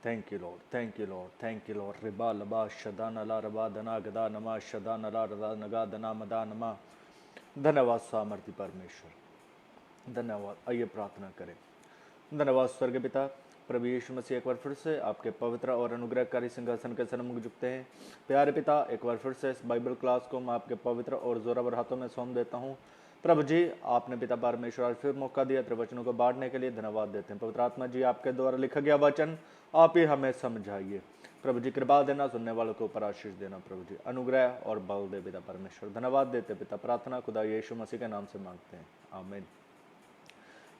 Thank you, Lord. Thank you, Lord. Thank you, Lord. Riba laba shadana la raba dana gada nama shadana la rada naga dana mदा नमा। धन्यवाद सामर्थ्य परमेश्वर, धन्यवाद। आइए प्रार्थना करें। धन्यवाद स्वर्ग पिता, प्रभु यीशु मसीह, एक बार फिर से आपके पवित्र और अनुग्रहकारी सिंहासन के सन्मुख झुकते हैं। प्यारे पिता, एक बार फिर से इस बाइबल क्लास को मैं आपके पवित्र और जोरावर हाथों में सौंप देता हूँ। प्रभु जी, आपने पिता परमेश्वर आज फिर मौका दिया तेरे वचनों को बांटने के लिए, धन्यवाद देते हैं। पवित्र आत्मा जी, आपके द्वारा लिखा गया वचन आप ही हमें समझाइए। प्रभु जी, कृपा देना, सुनने वालों को ऊपर आशीष देना। प्रभु जी, अनुग्रह और बल दे पिता परमेश्वर। धन्यवाद देते पिता, प्रार्थना खुदा यीशु मसीह के नाम से मांगते हैं, आमीन।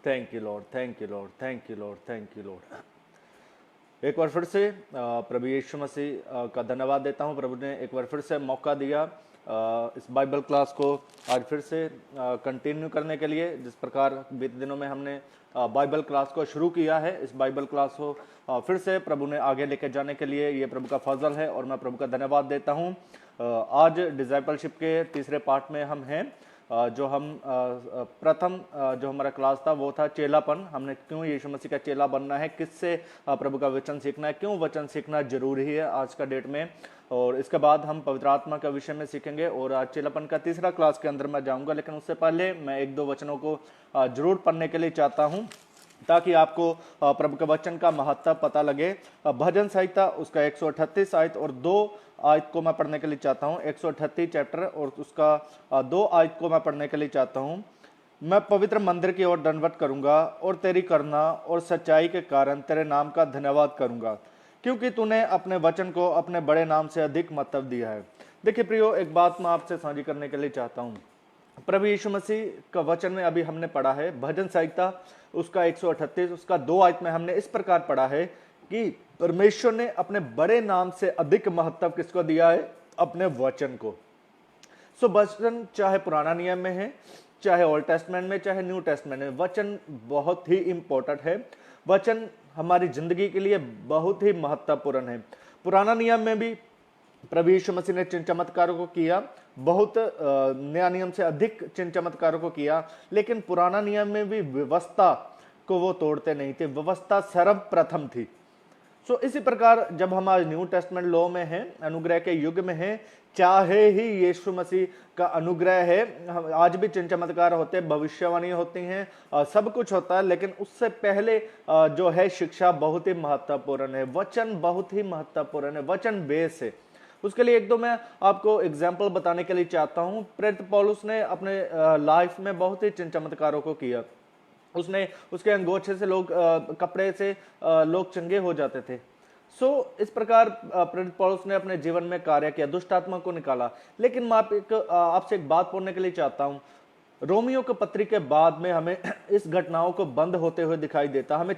Thank you Lord, thank you Lord, thank you Lord, thank you Lord. एक बार फिर से प्रभु यीशु मसीह का धन्यवाद देता हूँ। प्रभु ने एक बार फिर से मौका दिया इस बाइबल क्लास को आज फिर से कंटिन्यू करने के लिए। जिस प्रकार बीते दिनों में हमने बाइबल क्लास को शुरू किया है, इस बाइबल क्लास को फिर से प्रभु ने आगे लेके जाने के लिए ये प्रभु का फजल है और मैं प्रभु का धन्यवाद देता हूँ। आज डिसाइपलशिप के तीसरे पार्ट में हम हैं। जो हम प्रथम जो हमारा क्लास था वो था चेलापन। हमने क्यों यीशु मसीह का चेला बनना है, किससे प्रभु का वचन सीखना है, क्यों वचन सीखना जरूरी है आज का डेट में। और इसके बाद हम पवित्र आत्मा के विषय में सीखेंगे और आज चेलापन का तीसरा क्लास के अंदर मैं जाऊंगा। लेकिन उससे पहले मैं एक दो वचनों को जरूर पढ़ने के लिए चाहता हूँ ताकि आपको प्रभु के वचन का महत्व पता लगे। भजन संहिता उसका 138 आयत और 2 आयत को मैं पढ़ने के लिए चाहता हूँ। 138 चैप्टर और उसका 2 आयत को मैं पढ़ने के लिए चाहता हूँ। मैं पवित्र मंदिर की ओर दंडवत करूंगा और तेरी करुणा और सच्चाई के कारण तेरे नाम का धन्यवाद करूंगा, क्योंकि तूने अपने वचन को अपने बड़े नाम से अधिक महत्व दिया है। देखिए प्रियो, एक बात मैं आपसे साझी करने के लिए चाहता हूँ। प्रभु यीशु मसीह का वचन में अभी हमने पढ़ा है भजन संहिता उसका 138 उसका 2 आयत में हमने इस प्रकार पढ़ा है कि परमेश्वर ने अपने बड़े नाम से अधिक महत्व किसको दिया है? अपने वचन को। सो वचन चाहे पुराना नियम में है, चाहे ओल्ड टेस्टमेंट में, चाहे न्यू टेस्टमेंट में, वचन बहुत ही इंपॉर्टेंट है। वचन हमारी जिंदगी के लिए बहुत ही महत्वपूर्ण है। पुराना नियम में भी प्रभु यीशु मसीह ने चिन्ह चमत्कारों को किया, बहुत नया नियम से अधिक चिन्ह चमत्कारों को किया। लेकिन पुराना नियम में भी व्यवस्था को वो तोड़ते नहीं थे, व्यवस्था सर्वप्रथम थी। सो इसी प्रकार जब हम आज न्यू टेस्टमेंट लॉ में हैं, अनुग्रह के युग में हैं, चाहे ही यीशु मसीह का अनुग्रह है, आज भी चिन्ह चमत्कार होते हैं, भविष्यवाणी होती हैं, सब कुछ होता है। लेकिन उससे पहले जो है शिक्षा बहुत ही महत्वपूर्ण है, वचन बहुत ही महत्वपूर्ण है, वचन बेस है। उसके लिए एक दो मैं आपको एग्जाम्पल बताने के लिए चाहता हूँ। प्रेरित पौलुस ने अपने लाइफ में बहुत ही चिन्ह चमत्कारों को किया। उसने उसके अंगोछे से लोग कपड़े से लोग चंगे हो जाते थे। सो इस प्रकार प्रेरित पौलुस ने अपने जीवन में कार्य किया, दुष्ट आत्मा को निकाला। लेकिन मैं आपसे एक बात बोलने के लिए चाहता हूँ। रोमियो के पत्री के बाद में हमें इस घटनाओं को बंद होते हुए दिखाई देता, हमें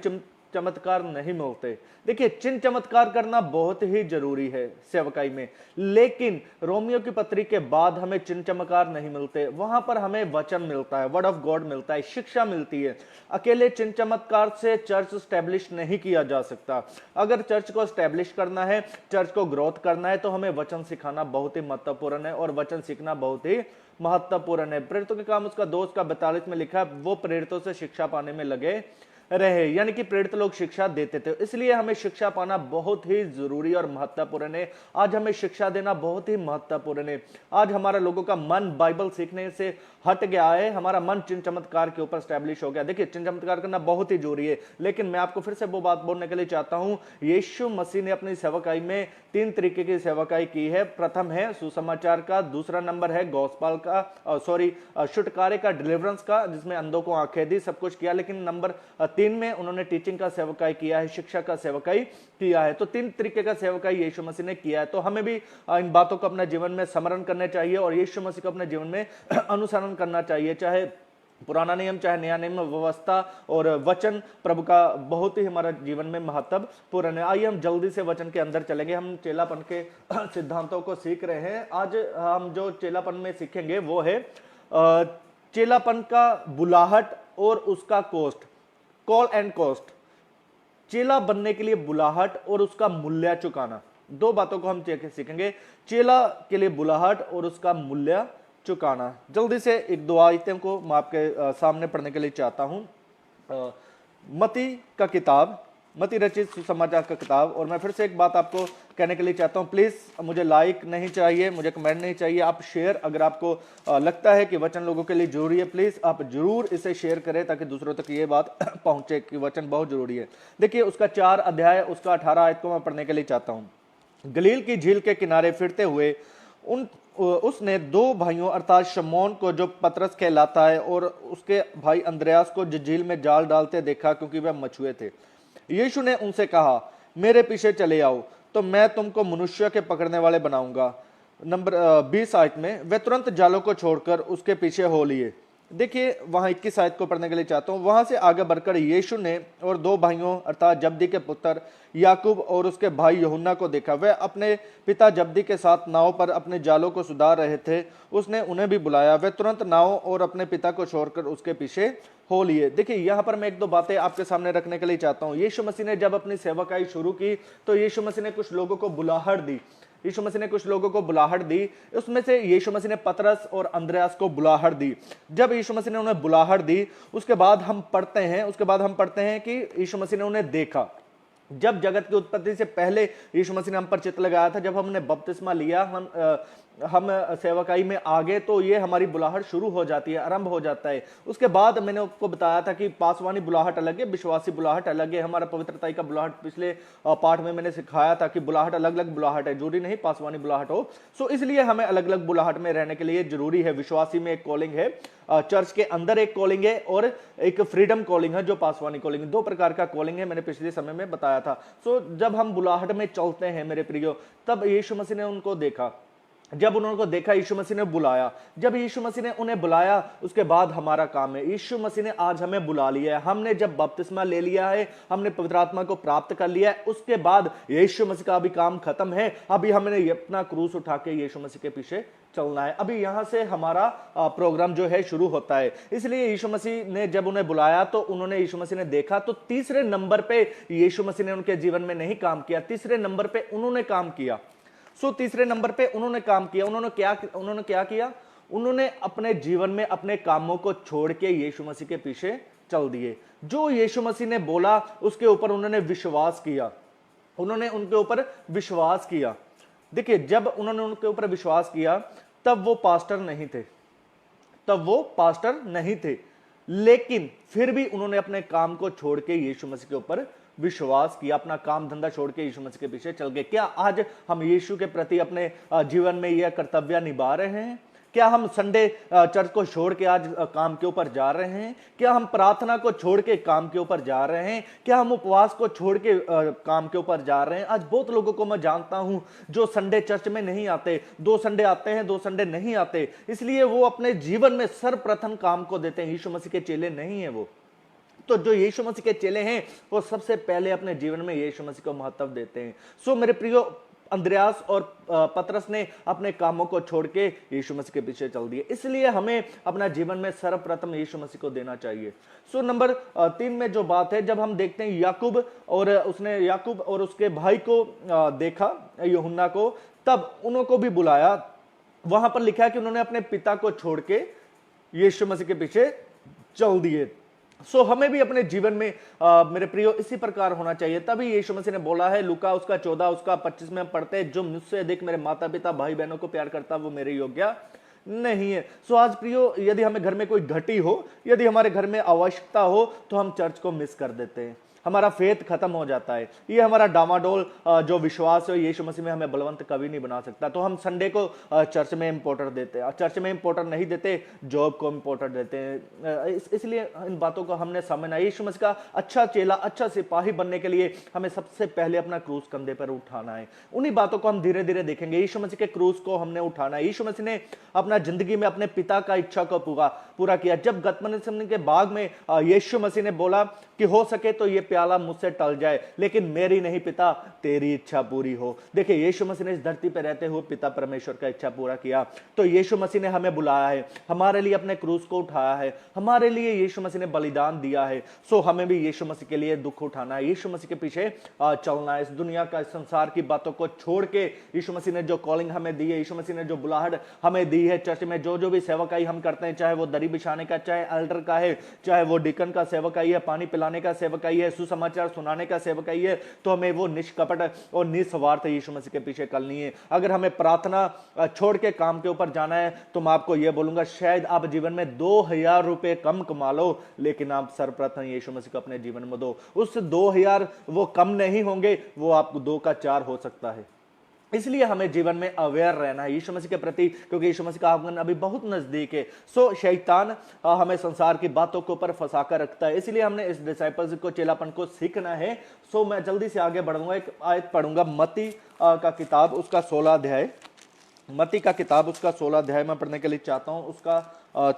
चमत्कार नहीं मिलते। देखिए, चिन्ह चमत्कार करना बहुत ही जरूरी है सेवकाई में, लेकिन रोमियो की पत्री के बाद हमें चिन्ह चमत्कार नहीं मिलते। वहां पर हमें वचन मिलता है, वर्ड ऑफ गॉड मिलता है, शिक्षा मिलती है। अकेले चिन्ह चमत्कार से चर्च स्टैब्लिश नहीं किया जा सकता। अगर चर्च को स्टैब्लिश करना है, चर्च को ग्रोथ करना है, तो हमें वचन सिखाना बहुत ही महत्वपूर्ण है और वचन सीखना बहुत ही महत्वपूर्ण है। प्रेरितों के काम उसका 2 का 42 में लिखा है, वो प्रेरितों से शिक्षा पाने में लगे रहे, यानी कि प्रेरित लोग शिक्षा देते थे। इसलिए हमें शिक्षा पाना बहुत ही जरूरी और महत्वपूर्ण है। आज हमें शिक्षा देना बहुत ही महत्वपूर्ण है। आज हमारा लोगों का मन बाइबल सीखने से हट गया है, हमारा मन चिन्ह चमत्कार के ऊपर स्टैब्लिश हो गया। देखिए, चिन्ह चमत्कार करना बहुत ही जरूरी है, लेकिन मैं आपको फिर से वो बात बोलने के लिए चाहता हूं। यीशु मसीह ने अपनी सेवकाई में 3 तरीके की सेवकाई की है। प्रथम है सुसमाचार का, दूसरा नंबर है गॉस्पल का, छुटकारे का, डिलीवरेंस का, जिसमें अंधों को आंखें दी, सब कुछ किया। लेकिन नंबर 3 में उन्होंने टीचिंग का सेवकाई किया है, शिक्षा का सेवकाई किया है। तो 3 तरीके का सेवकाई यीशु मसीह ने किया है। तो हमें भी इन बातों को अपने जीवन में स्मरण करना चाहिए और यीशु मसीह को अपने जीवन में अनुसरण करना चाहिए। चाहे पुराना नियम चाहे नया नियम, व्यवस्था और वचन प्रभु का बहुत ही हमारा जीवन में महत्वपूर्ण है। आइए हम जल्दी से वचन के अंदर चलेंगे। हम चेलापन के सिद्धांतों को सीख रहे हैं। आज हम जो चेलापन में सीखेंगे वो है चेलापन का बुलाहट और उसका कॉस्ट, कॉल एंड कॉस्ट। चेला बनने के लिए बुलाहट और उसका मूल्य चुकाना, 2 बातों को हम सीखेंगे। चेला के लिए बुलाहट और उसका मूल्य चुकाना। जल्दी से 1-2 आयतों को मैं आपके सामने पढ़ने के लिए चाहता हूं। मती का किताब मती रचित सुसमाचार का किताब। और मैं फिर से एक बात आपको कहने के लिए चाहता हूं, प्लीज मुझे लाइक नहीं चाहिए, मुझे कमेंट नहीं चाहिए, आप शेयर, अगर आपको लगता है कि वचन लोगों के लिए जरूरी है, प्लीज आप जरूर इसे शेयर करें ताकि दूसरों तक ये बात पहुंचे कि वचन बहुत जरूरी है। देखिए उसका 4 अध्याय उसका 18 आयत को मैं पढ़ने के लिए चाहता हूं। गलील की झील के किनारे फिरते हुए उसने 2 भाइयों अर्थात शमौन को, जो पतरस कहलाता है, और उसके भाई अंद्रयास को झील में जाल डालते देखा क्योंकि वह मछुए थे। यीशु ने उनसे कहा, मेरे पीछे चले आओ तो मैं तुमको मनुष्य के पकड़ने वाले बनाऊंगा। नंबर 20 आयत में वे तुरंत जालों को छोड़कर उसके पीछे हो लिए। देखिए वहां 21 आयत को पढ़ने के लिए चाहता हूं। वहां से आगे बढ़कर यीशु ने और 2 भाइयों अर्थात जब्दी के पुत्र याकूब और उसके भाई यूहन्ना को देखा। वे अपने पिता जब्दी के साथ नाव पर अपने जालों को सुधार रहे थे। उसने उन्हें भी बुलाया। वे तुरंत नाव और अपने पिता को छोड़कर उसके पीछे हो लिए। देखिए यहाँ पर मैं 1-2 बातें आपके सामने रखने के लिए चाहता हूँ। यीशु मसीह ने जब अपनी सेवकाई शुरू की तो यीशु मसीह ने कुछ लोगों को बुलाहट दी। यीशु मसीह ने कुछ लोगों को बुलाहट दी। उसमें से यीशु मसीह ने पतरस और अंद्रयास को बुलाहट दी। जब यीशु मसीह ने उन्हें बुलाहट दी, उसके बाद हम पढ़ते हैं कि यीशु मसीह ने उन्हें देखा। जब जगत की उत्पत्ति से पहले यीशु मसीह ने हम पर चित्त लगाया था, जब हमने बपतिस्मा लिया, हम सेवकाई में आ गए, तो ये हमारी बुलाहट शुरू हो जाती है, आरंभ हो जाता है। उसके बाद मैंने आपको बताया था कि पासवानी बुलाहट अलग है, विश्वासी बुलाहट अलग है। हमारा पवित्रताई का बुलाहट पिछले पाठ में मैंने सिखाया था कि बुलाहट अलग अलग बुलाहट है, जरूरी नहीं पासवानी बुलाहट हो। सो इसलिए हमें अलग अलग बुलाहट में रहने के लिए जरूरी है। विश्वासी में एक कॉलिंग है, चर्च के अंदर एक कॉलिंग है, और एक फ्रीडम कॉलिंग है जो पासवानी कॉलिंग है। 2 प्रकार का कॉलिंग है, मैंने पिछले समय में बताया था। सो जब हम बुलाहट में चलते हैं मेरे प्रियो, तब यीशु मसीह ने उनको देखा। जब उनको देखा, यीशु मसीह ने बुलाया। जब यीशु मसीह ने उन्हें बुलाया, उसके बाद हमारा काम है। यीशु मसीह ने आज हमें बुला लिया है। हमने जब बपतिस्मा ले लिया है, हमने पवित्र आत्मा को प्राप्त कर लिया है, उसके बाद यीशु मसीह का अभी काम खत्म है। अभी हमने अपना क्रूस उठा के यीशु मसीह के पीछे चलना है। अभी यहां से हमारा प्रोग्राम जो है शुरू होता है। इसलिए यीशु मसीह ने जब उन्हें बुलाया तो यीशु मसीह ने देखा। तो तीसरे नंबर पे यीशु मसीह ने उनके जीवन में नहीं काम किया, तीसरे नंबर पे उन्होंने काम किया। तीसरे नंबर पे उन्होंने काम किया। उन्होंने क्या किया? उन्होंने अपने जीवन में अपने कामों को छोड़ के यीशु मसीह के पीछे चल दिए। जो यीशु मसीह ने बोला उसके ऊपर उन्होंने विश्वास किया। उन्होंने उनके ऊपर विश्वास किया। देखिए जब उन्होंने उनके ऊपर विश्वास किया, तब वो पास्टर नहीं थे, लेकिन फिर भी उन्होंने अपने काम को छोड़ के यीशु मसीह के ऊपर विश्वास किया, अपना काम धंधा छोड़ के यीशु मसीह के पीछे चल गए। क्या आज हम यीशु के प्रति अपने जीवन में यह कर्तव्य निभा रहे हैं? क्या हम संडे चर्च को छोड़ के आज काम के ऊपर जा रहे हैं? क्या हम प्रार्थना को छोड़ के काम के ऊपर जा रहे हैं? क्या हम उपवास को छोड़ के काम के ऊपर जा रहे हैं? आज बहुत लोगों को मैं जानता हूं जो संडे चर्च में नहीं आते, 2 संडे आते हैं, 2 संडे नहीं आते, इसलिए वो अपने जीवन में सर्वप्रथम काम को देते हैं। यीशु मसीह के चेले नहीं है वो। तो जो यीशु मसीह के चेले हैं वो सबसे पहले अपने जीवन में यीशु मसीह को महत्व देते हैं। सो मेरे प्रियो, अंद्रयास और पतरस ने अपने कामों को छोड़ के यीशु मसीह के पीछे चल दिए। इसलिए हमें अपना जीवन में सर्वप्रथम यीशु मसीह को देना चाहिए। सो नंबर 3 में जो बात है, जब हम देखते हैं याकूब और उसके भाई को देखा, यूहन्ना को, तब उनको भी बुलाया। वहां पर लिखा है कि उन्होंने अपने पिता को छोड़ के यीशु मसीह के पीछे चल दिए। हमें भी अपने जीवन में मेरे प्रियो इसी प्रकार होना चाहिए। तभी यीशु मसीह ने बोला है, लूका उसका 14 उसका 25 में हम पढ़ते हैं, जो मुझसे अधिक मेरे माता पिता भाई बहनों को प्यार करता वो मेरे योग्य नहीं है। आज प्रियो, यदि हमें घर में कोई घटी हो, यदि हमारे घर में आवश्यकता हो, तो हम चर्च को मिस कर देते हैं, हमारा फेथ खत्म हो जाता है। ये हमारा डामाडोल जो विश्वास है यीशु मसीह में हमें बलवंत कभी नहीं बना सकता। तो हम संडे को चर्च में इंपोर्टेंट देते हैं, चर्च में इंपोर्टेंट नहीं देते, जॉब को इंपोर्टेंट देते हैं। इसलिए इन बातों को हमने समझना। यीशु मसीह का अच्छा चेला, अच्छा सिपाही बनने के लिए हमें सबसे पहले अपना क्रूस कंधे पर उठाना है। उन्हीं बातों को हम धीरे धीरे देखेंगे। यीशु मसीह के क्रूस को हमने उठाना है। यीशु मसीह ने अपना जिंदगी में अपने पिता का इच्छा को पूरा किया। जब गतमनसमनी के बाग में यीशु मसीह ने बोला कि हो सके तो ये प्याला मुझसे टल जाए, लेकिन मेरी नहीं पिता तेरी इच्छा पूरी हो। देखिए यीशु मसीह ने इस धरती पर रहते हुए पिता परमेश्वर का इच्छा पूरा किया। तो यीशु मसीह ने हमें बुलाया है, हमारे लिए अपने क्रूस को उठाया है, हमारे लिए यीशु मसीह ने बलिदान दिया है। हमें भी यीशु मसीह के लिए दुख उठाना है, यीशु मसीह के पीछे चलना है। इस दुनिया का, इस संसार की बातों को छोड़ के यीशु मसीह ने जो कॉलिंग हमें दी है, यीशु मसीह ने जो बुलाहट हमें दी है, चर्च में जो भी सेवकाई हम करते हैं, चाहे वो दरी बिछाने का, चाहे एल्डर का है, चाहे वो डिकन का सेवकाई है, पानी पिलाने का सेवकाई है, सुसमाचार सुनाने का सेवकाई है तो हमें वो निष्कपट और निस्वार्थ यीशु मसीह के पीछे करनी है। अगर हमें प्रार्थना छोड़ के काम के ऊपर जाना है तो मैं आपको ये बोलूंगा, शायद आप जीवन में 2000 रुपए कम कमा लो, लेकिन आप सर्वप्रथम यीशु मसीह को अपने जीवन में दो। उस 2000 वो कम नहीं होंगे, वो आपको 2 का 4 हो सकता है। इसलिए हमें जीवन में अवेयर रहना है यीशु मसीह के प्रति, क्योंकि यीशु मसीह का आगमन अभी बहुत नजदीक है। सो शैतान हमें संसार की बातों के ऊपर फंसा कर रखता है, इसलिए हमने इस डिसाइपल्स को, चेलापन को सीखना है। सो मैं जल्दी से आगे बढ़ूंगा, एक आयत पढ़ूंगा मत्ती का किताब उसका 16 अध्याय, मत्ती का किताब उसका 16 अध्याय मैं पढ़ने के लिए चाहता हूं, उसका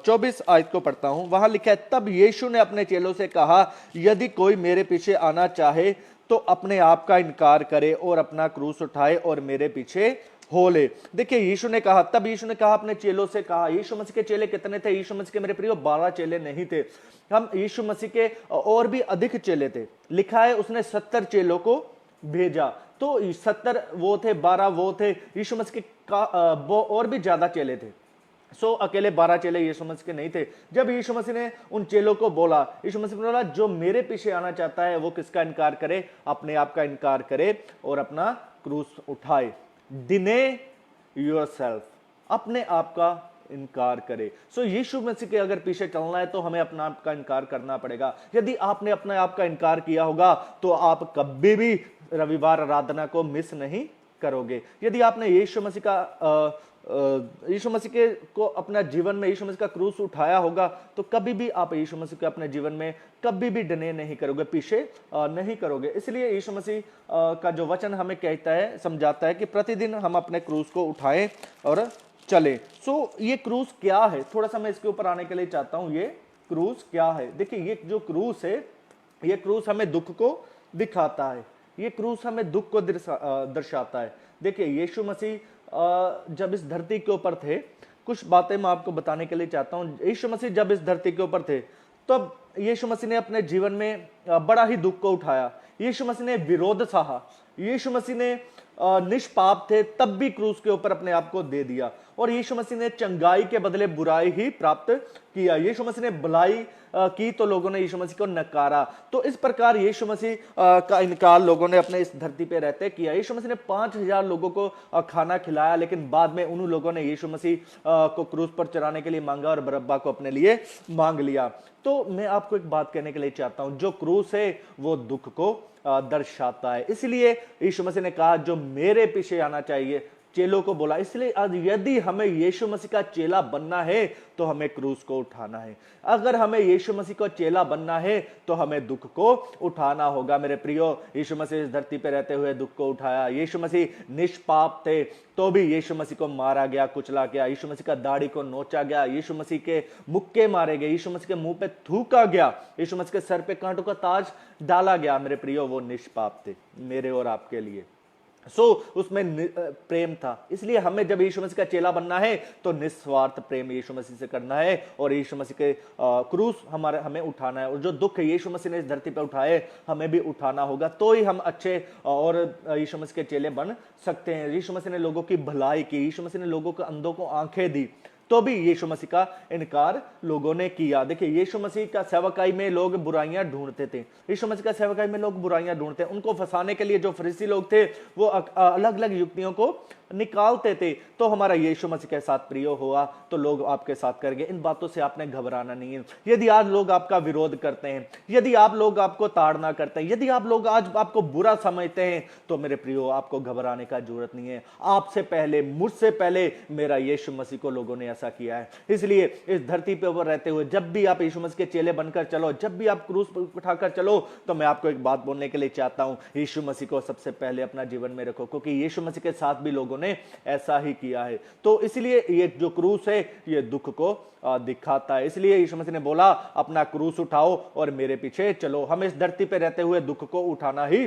24 आयत को पढ़ता हूं। वहां लिखा है, तब यीशु ने अपने चेलों से कहा, यदि कोई मेरे पीछे आना चाहे तो अपने आप का इनकार करे और अपना क्रूस उठाए और मेरे पीछे हो ले। देखिए यीशु ने कहा, तब यीशु ने कहा अपने चेलों से कहा। यीशु मसीह के चेले कितने थे? यीशु मसीह के मेरे प्रियो 12 चेले नहीं थे, हम यीशु मसीह के और भी अधिक चेले थे। लिखा है उसने 70 चेलों को भेजा, तो 70 वो थे, 12 वो थे। यीशु मसीह का वो और भी ज्यादा चेले थे। सो अकेले 12 चेले यीशु मसीह के नहीं थे। जब यीशु मसीह ने उन चेलों को बोला, यीशु मसीह ने बोला, जो मेरे पीछे आना चाहता है वो किसका इनकार करे? अपने आप का इनकार करे और अपना क्रूस उठाए। डिने योरसेल्फ, अपने आप का इनकार करे। सो यीशु मसीह के अगर पीछे चलना है तो हमें अपना आप का इनकार करना पड़ेगा। यदि आपने अपने आप का इनकार किया होगा तो आप कभी भी रविवार आराधना को मिस नहीं करोगे। यदि आपने यीशु मसीह का यीशु मसीह के को अपना जीवन में, यीशु मसीह का क्रूस उठाया होगा, तो कभी भी आप यीशु मसीह के अपने जीवन में कभी भी डिने नहीं करोगे, पीछे नहीं करोगे। इसलिए यीशु मसीह का जो वचन हमें कहता है, समझाता है कि प्रतिदिन हम अपने क्रूस को उठाएं और चले। सो ये क्रूस क्या है? थोड़ा सा मैं इसके ऊपर आने के लिए चाहता हूं। ये क्रूस क्या है? देखिए ये जो क्रूस है, ये क्रूस हमें दुख को दिखाता है, ये क्रूस हमें दुख को दर्शाता है। देखिए यीशु मसीह जब इस धरती के ऊपर थे, कुछ बातें मैं आपको बताने के लिए चाहता हूं। यीशु मसीह जब इस धरती के ऊपर थे, तब यीशु मसीह ने अपने जीवन में बड़ा ही दुख को उठाया। यीशु मसीह ने विरोध सहा, यीशु मसीह ने निष्पाप थे तब भी क्रूस के ऊपर अपने आप को दे दिया, और यीशु मसीह ने चंगाई के बदले बुराई ही प्राप्त किया। यीशु मसीह ने भलाई की तो लोगों ने यीशु मसीह को नकारा। तो इस प्रकार यीशु मसीह का इनकार लोगों ने अपने इस धरती पे रहते किया। यीशु मसीह ने 5000 लोगों को खाना खिलाया, लेकिन बाद में उन लोगों ने यीशु मसीह को क्रूस पर चढ़ाने के लिए मांगा और बरअब्बा को अपने लिए मांग लिया। तो मैं आपको एक बात कहने के लिए चाहता हूं, जो क्रूस है वो दुख को दर्शाता है। इसलिए यीशु मसीह ने कहा जो मेरे पीछे आना चाहिए, चेलों को बोला। इसलिए आज यदि हमें यीशु मसीह का चेला बनना है तो हमें क्रूस को उठाना है। अगर हमें यीशु मसीह का चेला बनना है तो हमें दुख को उठाना होगा। मेरे प्रियो, यीशु मसीह इस धरती पे रहते हुए दुख को उठाया। यीशु मसीह निष्पाप थे तो भी यीशु मसीह को मारा गया, कुचला गया। यीशु मसीह का दाढ़ी को नोचा गया, यीशु मसीह के मुक्के मारे गए, यीशु मसीह के मुंह पे थूका गया, यीशु मसीह के सर पे कांटों का ताज डाला गया। मेरे प्रियो, वो निष्पाप थे मेरे और आपके लिए। उसमें प्रेम था। इसलिए हमें जब यीशु मसीह का चेला बनना है तो निस्वार्थ प्रेम यीशु मसीह से करना है और यीशु मसीह के क्रूस हमें उठाना है। और जो दुख यीशु मसीह ने इस धरती पर उठाए हमें भी उठाना होगा, तो ही हम अच्छे और यीशु मसीह के चेले बन सकते हैं। यीशु मसीह ने लोगों की भलाई की, यीशु मसीह ने लोगों के अंधों को आंखें दी, तो भी यीशु मसीह का इनकार लोगों ने किया। देखिए यीशु मसीह का सेवकाई में लोग बुराइयां ढूंढते थे, यीशु मसीह का सेवकाई में लोग बुराइयां ढूंढते, उनको फंसाने के लिए जो फरीसी लोग थे वो अलग अलग युक्तियों को निकालते थे। तो हमारा यीशु मसीह के साथ प्रिय हुआ तो लोग आपके साथ करेंगे। इन बातों से आपने घबराना नहीं है। यदि आज लोग आपका विरोध करते हैं, यदि आप लोग आपको ताड़ना करते हैं, यदि आप लोग आज आपको बुरा समझते हैं, तो मेरे प्रियो आपको घबराने का जरूरत नहीं है। आपसे पहले, मुझसे पहले मेरा यीशु मसीह को लोगों ने ऐसा किया है। इसलिए इस धरती पे ऊपर रहते हुए जब भी आप यीशु मसीह के चेले बनकर चलो, जब भी आप क्रूस उठाकर चलो, तो मैं आपको एक बात बोलने के लिए चाहता हूं, यीशु मसीह को सबसे पहले अपना जीवन में रखो, क्योंकि यीशु मसीह के साथ भी लोगों ने ऐसा ही किया है। तो इसलिए ये जो क्रूस है ये दुख को दिखाता है। इसलिए यीशु मसीह ने बोला अपना क्रूस उठाओ और मेरे पीछे चलो। हम इस धरती पे रहते हुए दुख को उठाना ही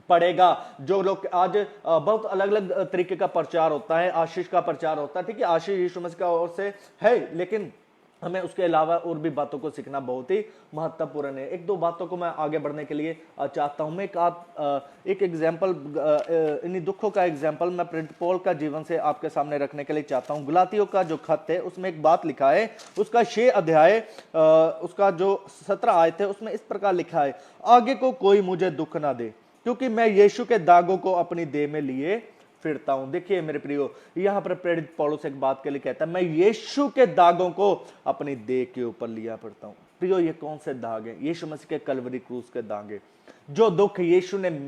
पड़ेगा। जो लोग आज बहुत अलग अलग तरीके का प्रचार होता है, आशीष का प्रचार होता है, ठीक है, आशीष यीशु मसीह का ओर से है, लेकिन हमें उसके अलावा और भी बातों को सीखना बहुत ही महत्वपूर्ण है। एक दो बातों को मैं आगे बढ़ने के लिए चाहता हूं। मैं एक एग्जाम्पल, इन्हीं दुखों का एग्जाम्पल मैं प्रेरित पौल का जीवन से आपके सामने रखने के लिए चाहता हूं। गलातियों का जो खत है उसमें एक बात लिखा है, उसका 6 अध्याय उसका जो 17 आयत है उसमें इस प्रकार लिखा है, आगे को कोई मुझे दुख ना दे, क्योंकि मैं यीशु के दागों को अपनी देह में लिए फिरता हूं। देखिए मेरे प्रियो, यहां पर प्रेरित पौलुस एक बात के लिए कहता है, मैं यीशु के दागों को अपनी देह के ऊपर लिया फिरता हूं। प्रियो, ये कौन से दाग हैं? यीशु मसीह के कलवरी क्रूस के दाग हैं। जो दुख यीशु ने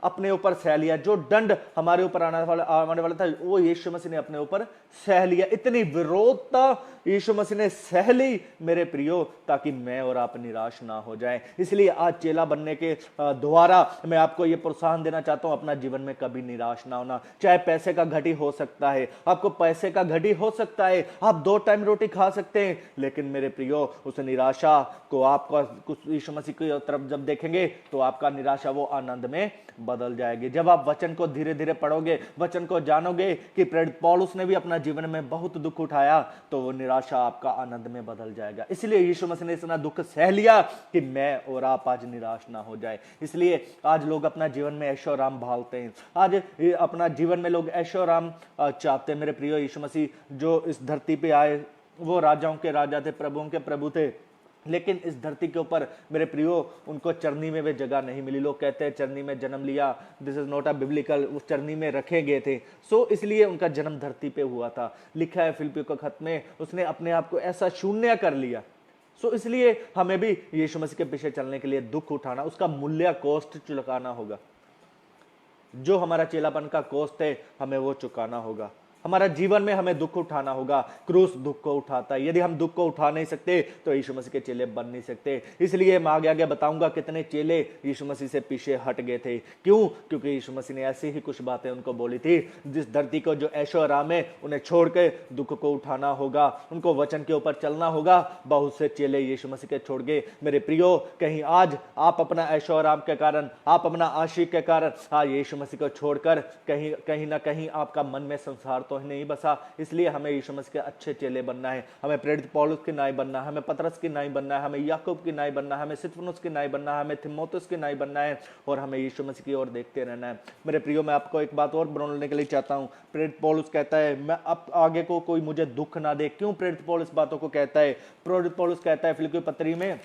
अपने ऊपर सह लिया, जो दंड हमारे ऊपर आने वाला था, वो यीशु मसीह ने अपने ऊपर सह लिया। इतनी विरोधता यीशु मसीह ने सह ली मेरे प्रियो, ताकि मैं और आप निराश ना हो जाएं। इसलिए आज चेला बनने के द्वारा मैं आपको यह प्रोत्साहन देना चाहता हूं, अपना जीवन में कभी निराश ना होना। चाहे पैसे का घटी हो सकता है, आपको पैसे का घटी हो सकता है, आप 2 टाइम रोटी खा सकते हैं, लेकिन मेरे प्रियो उस निराशा को आपका कुछ यीशु मसीह की तरफ जब देखेंगे तो आपका निराशा वो आनंद में बदल जाएगी। जब आप वचन को धीरे धीरे पढ़ोगे, वचन को जानोगे कि प्रेरित पौलुस ने भी अपना जीवन में बहुत दुख उठाया, तो वो निराशा आपका आनंद में बदल जाएगा। इसलिए यीशु मसीह ने इतना दुख सह लिया कि मैं और आप आज निराश ना हो जाए। इसलिए आज लोग अपना जीवन में ऐशो आराम भालते हैं, आज अपना जीवन में लोग ऐशो आराम चाहते हैं। मेरे प्रियो, यीशु मसीह जो इस धरती पे आए, वो राजाओं के राजा थे, प्रभुओं के प्रभु थे, लेकिन इस धरती के ऊपर मेरे प्रियो उनको चरनी में वे जगह नहीं मिली। लोग कहते हैं चरनी में जन्म लिया, this is not a biblical, उस चरनी में रखे गए थे। सो इसलिए उनका जन्म धरती पे हुआ था। लिखा है फिलिप्पियों के खत में, उसने अपने आप को ऐसा शून्य कर लिया। सो इसलिए हमें भी यीशु मसीह के पीछे चलने के लिए दुख उठाना, उसका मूल्य कॉस्ट चुकाना होगा। जो हमारा चेलापन का कॉस्ट है हमें वो चुकाना होगा। हमारा जीवन में हमें दुख उठाना होगा। क्रूस दुख को उठाता है। यदि हम दुख को उठा नहीं सकते तो यीशु मसीह के चेले बन नहीं सकते। इसलिए मैं आगे आगे बताऊंगा कितने चेले यीशु मसीह से पीछे हट गए थे। क्यों? क्योंकि यीशु मसीह ने ऐसी ही कुछ बातें उनको बोली थी, जिस धरती को जो ऐशो आराम है उन्हें छोड़ के दुख को उठाना होगा, उनको वचन के ऊपर चलना होगा। बहुत से चेले यीशु मसीह के छोड़ गए। मेरे प्रियो, कहीं आज आप अपना ऐशो आराम के कारण, आप अपना आशिक के कारण आज यीशु मसीह को छोड़कर कहीं ना कहीं आपका मन में संसार तो नहीं बसा। इसलिए हमें यीशु मसीह के अच्छे चेले बनना है। हमें प्रेरित पौलुस की नाई बनना है, हमें पतरस की नाई बनना है, हमें याकूब की नाई बनना है, हमें सित्फनुस की नाई बनना है, हमें तीमुथियुस की नाई बनना है, और हमें यीशु मसीह की ओर देखते रहना है। मेरे प्रियो, मैं आपको एक बात और बोलने के लिए चाहता हूं। प्रेरित पौलुस कहता है, मैं अब आगे को कोई मुझे दुख ना दे। क्यों प्रेरित पौलुस बातों को कहता है? प्रेरित पौलुस कहता है फिलिप्पियों पत्री में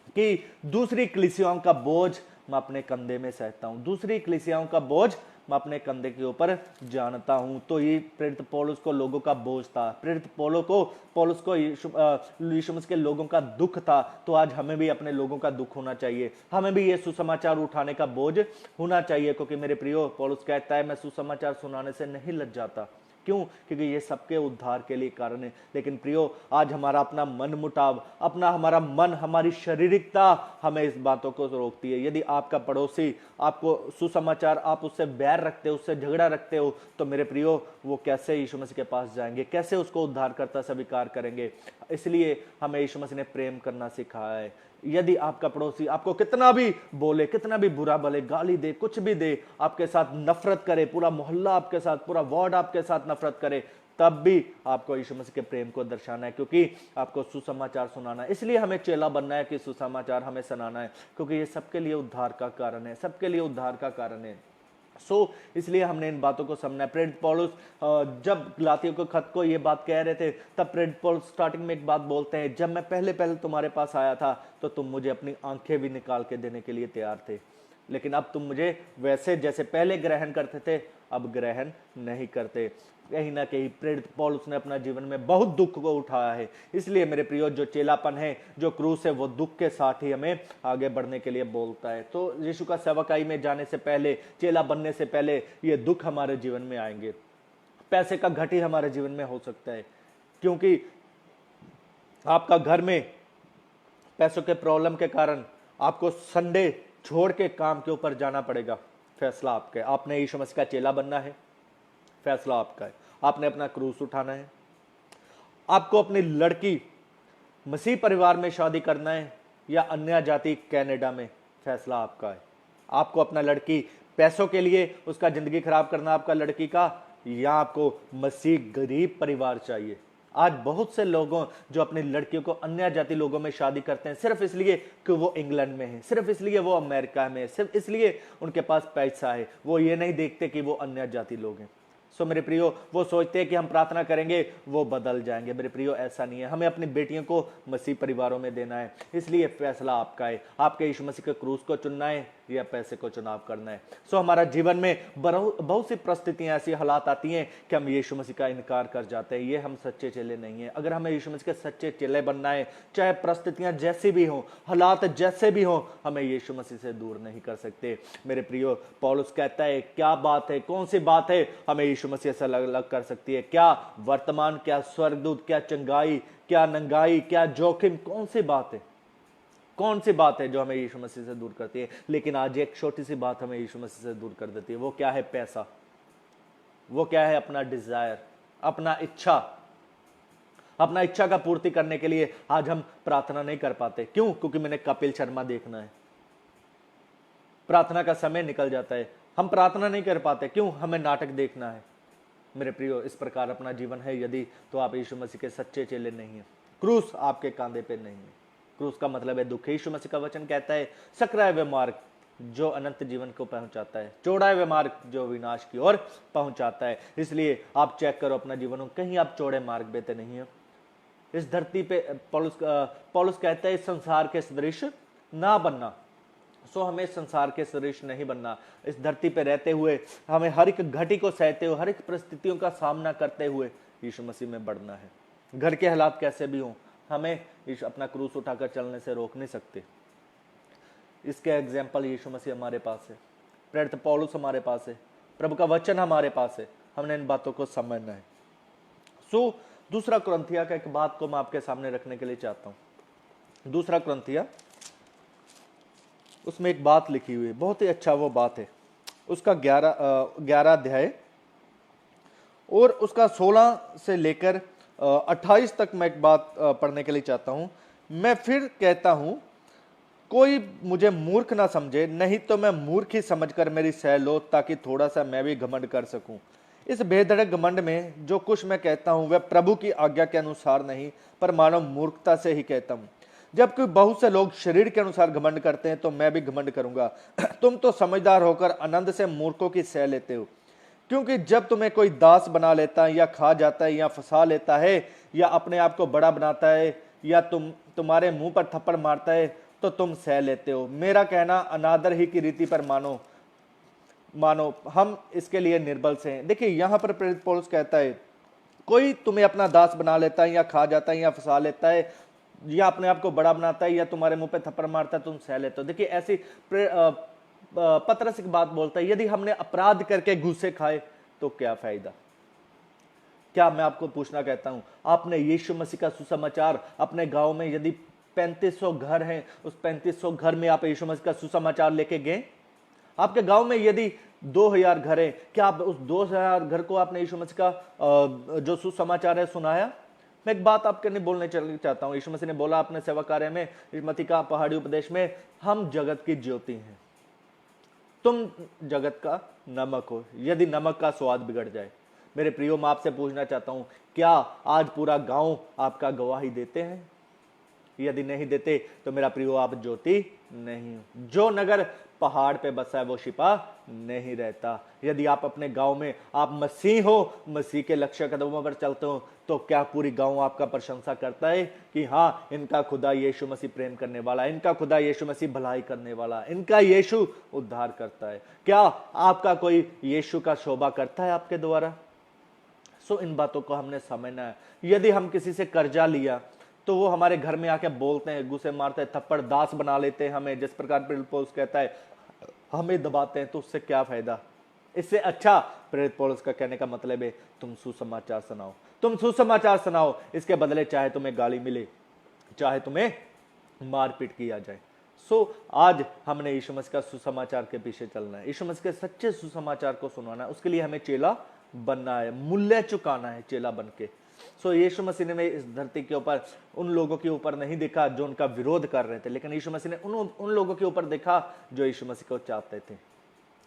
कि दूसरी कलीसियाओं का बोझ मैं अपने कंधे में सहता हूं। दूसरी कलीसियाओं का बोझ मैं अपने कंधे के ऊपर जानता हूं। तो ये प्रेरित पौलुस को लोगों का बोझ था। प्रेरित पौलुस को यीशु मसीह के लोगों का दुख था। तो आज हमें भी अपने लोगों का दुख होना चाहिए। हमें भी ये सुसमाचार उठाने का बोझ होना चाहिए, क्योंकि मेरे प्रियो, पौलुस कहता है मैं सुसमाचार सुनाने से नहीं लज जाता। क्यों? क्योंकि ये सबके उद्धार के लिए कारण है। लेकिन प्रियो, आज हमारा अपना मन मुटाव, हमारा मन, हमारी शारीरिकता हमें इस बातों को रोकती है। यदि आपका पड़ोसी आपको सुसमाचार, आप उससे बैर रखते हो, उससे झगड़ा रखते हो, तो मेरे प्रियो वो कैसे यीशु मसीह के पास जाएंगे? कैसे उसको उद्धारकर्ता स्वीकार करेंगे? इसलिए हमें यीशु मसीह ने प्रेम करना सिखाया है। यदि आपका पड़ोसी आपको कितना भी बोले, कितना भी बुरा बोले, गाली दे, कुछ भी दे, आपके साथ नफरत करे, पूरा मोहल्ला आपके साथ, पूरा वार्ड आपके साथ नफरत करे, तब भी आपको यीशु मसीह के प्रेम को दर्शाना है, क्योंकि आपको सुसमाचार सुनाना है। इसलिए हमें चेला बनना है कि सुसमाचार हमें सुनाना है, क्योंकि ये सबके लिए उद्धार का कारण है, सबके लिए उद्धार का कारण है। इसलिए हमने इन बातों को समझना है। प्रेरित पौलुस जब गलातियों के खत को ये बात कह रहे थे, तब प्रेरित पौलुस स्टार्टिंग में एक बात बोलते हैं, जब मैं पहले तुम्हारे पास आया था तो तुम मुझे अपनी आंखें भी निकाल के देने के लिए तैयार थे, लेकिन अब तुम मुझे वैसे जैसे पहले ग्रहण करते थे अब ग्रहण नहीं करते। कहीं ना कहीं प्रेरित पौलुस ने अपना जीवन में बहुत दुख को उठाया है। इसलिए मेरे प्रियो, जो चेलापन है, जो क्रूस है, वो दुख के साथ ही हमें आगे बढ़ने के लिए बोलता है। तो यीशु का सेवकाई में जाने से पहले, चेला बनने से पहले ये दुख हमारे जीवन में आएंगे। पैसे का घटी हमारे जीवन में हो सकता है, क्योंकि आपका घर में पैसों के प्रॉब्लम के कारण आपको संडे छोड़ के काम के ऊपर जाना पड़ेगा। फैसला आपका है। आपने यीशु मसीह का चेला बनना है, फैसला आपका है। आपने अपना क्रूस उठाना है। आपको अपनी लड़की मसीह परिवार में शादी करना है या अन्य जाति कनाडा में, फैसला आपका है। आपको अपना लड़की पैसों के लिए उसका जिंदगी खराब करना आपका लड़की का, या आपको मसीह गरीब परिवार चाहिए, आज बहुत से लोगों जो अपनी लड़कियों को अन्य जाति लोगों में शादी करते हैं सिर्फ इसलिए कि वो इंग्लैंड में है, सिर्फ इसलिए वो अमेरिका में है, सिर्फ इसलिए उनके पास पैसा है, वो ये नहीं देखते कि वो अन्य जाति लोग हैं। सो मेरे प्रियो, वो सोचते हैं कि हम प्रार्थना करेंगे वो बदल जाएंगे। मेरे प्रियो, ऐसा नहीं है। हमें अपनी बेटियों को मसीह परिवारों में देना है, इसलिए फैसला आपका है। आपके यीशु मसीह के क्रूस को चुनना है या पैसे को चुनाव करना है। सो हमारा जीवन में बहुत सी परिस्थितियां, ऐसी हालात आती हैं कि हम यीशु मसीह का इनकार कर जाते हैं। ये हम सच्चे चेले नहीं हैं। अगर हमें यीशु मसीह के सच्चे चेले बनना है, चाहे परिस्थितियां जैसी भी हों, हालात जैसे भी हों, हमें यीशु मसीह से दूर नहीं कर सकते। मेरे प्रियो, पौलुस कहता है, क्या बात है, कौन सी बात है हमें यीशु मसीह से अलग अलग कर सकती है? क्या वर्तमान, क्या स्वर्गदूत, क्या चंगाई, क्या नंगाई, क्या जोखिम, कौन सी बात है, कौन सी बात है जो हमें यीशु मसीह से दूर करती है? लेकिन आज एक छोटी सी बात हमें यीशु मसीह से दूर कर देती है। वो क्या है? पैसा। वो क्या है? अपना डिजायर, अपना इच्छा। अपना इच्छा का पूर्ति करने के लिए आज हम प्रार्थना नहीं कर पाते। क्यों? क्योंकि मैंने कपिल शर्मा देखना है। प्रार्थना का समय निकल जाता है, हम प्रार्थना नहीं कर पाते। क्यों? हमें नाटक देखना है। मेरे प्रियो, इस प्रकार अपना जीवन है यदि, तो आप यीशु मसीह के सच्चे चेले नहीं हैं। क्रूस आपके कांधे पे नहीं है। क्रूस का मतलब है दुख। यीशु मसीह का वचन कहता है, सकरा हुए मार्ग जो अनंत जीवन को पहुंचाता है, चौड़ा हुए मार्ग जो विनाश की ओर पहुंचाता है। इसलिए आप चेक करो अपना जीवन, कहीं आप चौड़े मार्ग पे तो नहीं हो। इस धरती पे पौलुस कहता है, इस संसार के सदृश ना बनना। सो हमें संसार के सदृश नहीं बनना। इस धरती पे रहते हुए हमें हर एक घटी को सहते हुए, हर एक परिस्थितियों का सामना करते हुए यीशु मसीह में बढ़ना है। घर के हालात कैसे भी हों, हमें अपना क्रूस उठाकर चलने से रोक नहीं सकते। इसके एग्जाम्पल यीशु मसीह हमारे पास है, प्रेरित पौलुस हमारे पास है, प्रभु का वचन हमारे पास है। हमने इन बातों को समझना है। सो दूसरा कुरिन्थिया का एक बात को मैं आपके सामने रखने के लिए चाहता हूं। दूसरा कुरिन्थिया, उसमें एक बात लिखी हुई है, बहुत ही अच्छा वो बात है। उसका 11 अध्याय और उसका 16 से लेकर 28 तक मैं एक बात पढ़ने के लिए चाहता हूं। मैं फिर कहता हूं, कोई मुझे मूर्ख ना समझे, नहीं तो मैं मूर्ख ही समझकर मेरी सह लो, ताकि थोड़ा सा मैं भी घमंड कर सकूं। इस बेधड़क घमंड में जो कुछ मैं कहता हूं वह प्रभु की आज्ञा के अनुसार नहीं, पर मानव मूर्खता से ही कहता हूं। जबकि बहुत से लोग शरीर के अनुसार घमंड करते हैं, तो मैं भी घमंड करूंगा। तुम तो समझदार होकर आनंद से मूर्खों की सह लेते हो। क्योंकि जब तुम्हें कोई दास बना लेता है, या खा जाता है, या फंसा लेता है, या अपने आप को बड़ा बनाता है, या तुम्हारे मुंह पर थप्पड़ मारता है, तो तुम सह लेते हो। मेरा कहना अनादर ही की रीति पर मानो हम इसके लिए निर्बल से हैं। देखिए, यहां पर प्रेरित पौलुस कहता है, कोई तुम्हें अपना दास बना लेता है, या खा जाता है, या फंसा लेता है, या अपने आप को बड़ा बनाता है, या तुम्हारे मुंह पे थप्पड़ मारता है, तुम सह लेते हो। देखिए, ऐसी पतरस एक बात बोलता है, यदि हमने अपराध करके घूसे खाए तो क्या फायदा? क्या मैं आपको पूछना कहता हूं, आपने यीशु मसीह का सुसमाचार अपने गांव में, यदि 3500 घर हैं, उस 3500 घर में आप यीशु मसीह का सुसमाचार लेके गए? आपके गांव में यदि 2000 घर है, क्या आप उस 2000 घर को आपने यीशु मसीह का जो सुसमाचार है सुनाया? मैं एक बात आपके नहीं बोलने चाहता हूं। यीशु मसीह ने बोला अपने सेवा कार्य में, मत्ती का पहाड़ी उपदेश में, हम जगत की ज्योति हैं, तुम जगत का नमक हो। यदि नमक का स्वाद बिगड़ जाए, मेरे प्रियो, मैं आपसे पूछना चाहता हूं, क्या आज पूरा गांव आपका गवाही देते हैं? यदि नहीं देते तो मेरा प्रियो, आप ज्योति नहीं हो। जो नगर पहाड़ पे बसा है वो छिपा नहीं रहता। यदि आप अपने गांव में आप मसीह हो, मसीह के लक्ष्य कदमों पर चलते हो, तो क्या पूरी गांव आपका प्रशंसा करता है कि हाँ, इनका खुदा यीशु मसीह प्रेम करने वाला, इनका खुदा यीशु मसीह भलाई करने वाला, इनका यीशु उद्धार करता है? क्या आपका कोई यीशु का शोभा करता है आपके द्वारा? सो इन बातों को हमने समझना है। यदि हम किसी से कर्जा लिया, तो वो हमारे घर में आके बोलते हैं, गुस्से मारते हैं, थप्पड़ दास बना लेते हैं हमें, जिस प्रकार प्रेरित पौलुस कहता है, हमें दबाते हैं, तो उससे क्या फायदा? इससे अच्छा प्रेरित पौलुस का कहने का मतलब है, तुम सुसमाचार सुनाओ, तुम सुसमाचार सुनाओ। इसके बदले चाहे तुम्हें गाली मिले, चाहे तुम्हें मारपीट किया जाए। सो आज हमने यीशु मसीह का सुसमाचार के पीछे चलना है, यीशु मसीह के सच्चे सुसमाचार को सुनाना है। उसके लिए हमें चेला बनना है, मूल्य चुकाना है चेला बन के। सो यीशु मसीह ने इस धरती के ऊपर उन लोगों के ऊपर नहीं देखा जो उनका विरोध कर रहे थे, लेकिन यीशु मसीह ने उन लोगों के ऊपर देखा जो यीशु मसीह को चाहते थे।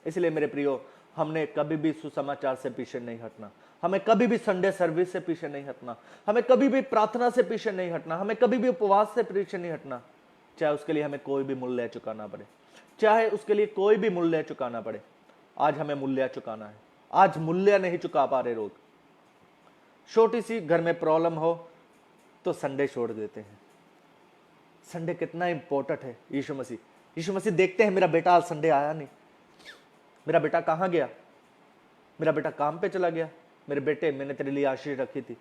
इसलिए मेरे प्रियो, हमने कभी भी सुसमाचार से पीछे नहीं हटना, हमें कभी भी संडे सर्विस से पीछे नहीं हटना, हमें कभी भी प्रार्थना से पीछे नहीं हटना, हमें कभी भी उपवास से पीछे नहीं हटना, चाहे उसके लिए हमें कोई भी मूल्य चुकाना पड़े, चाहे उसके लिए कोई भी मूल्य चुकाना पड़े। आज हमें मूल्य चुकाना है। आज मूल्य नहीं चुका पा रहे लोग, छोटी सी घर में प्रॉब्लम हो तो संडे छोड़ देते हैं। संडे कितना इंपॉर्टेंट है। यीशु मसीह देखते हैं, मेरा बेटा आज संडे आया नहीं, मेरा बेटा कहां गया, मेरा बेटा काम पे चला गया, मेरे बेटे मैंने तेरे लिए आशीष रखी थी,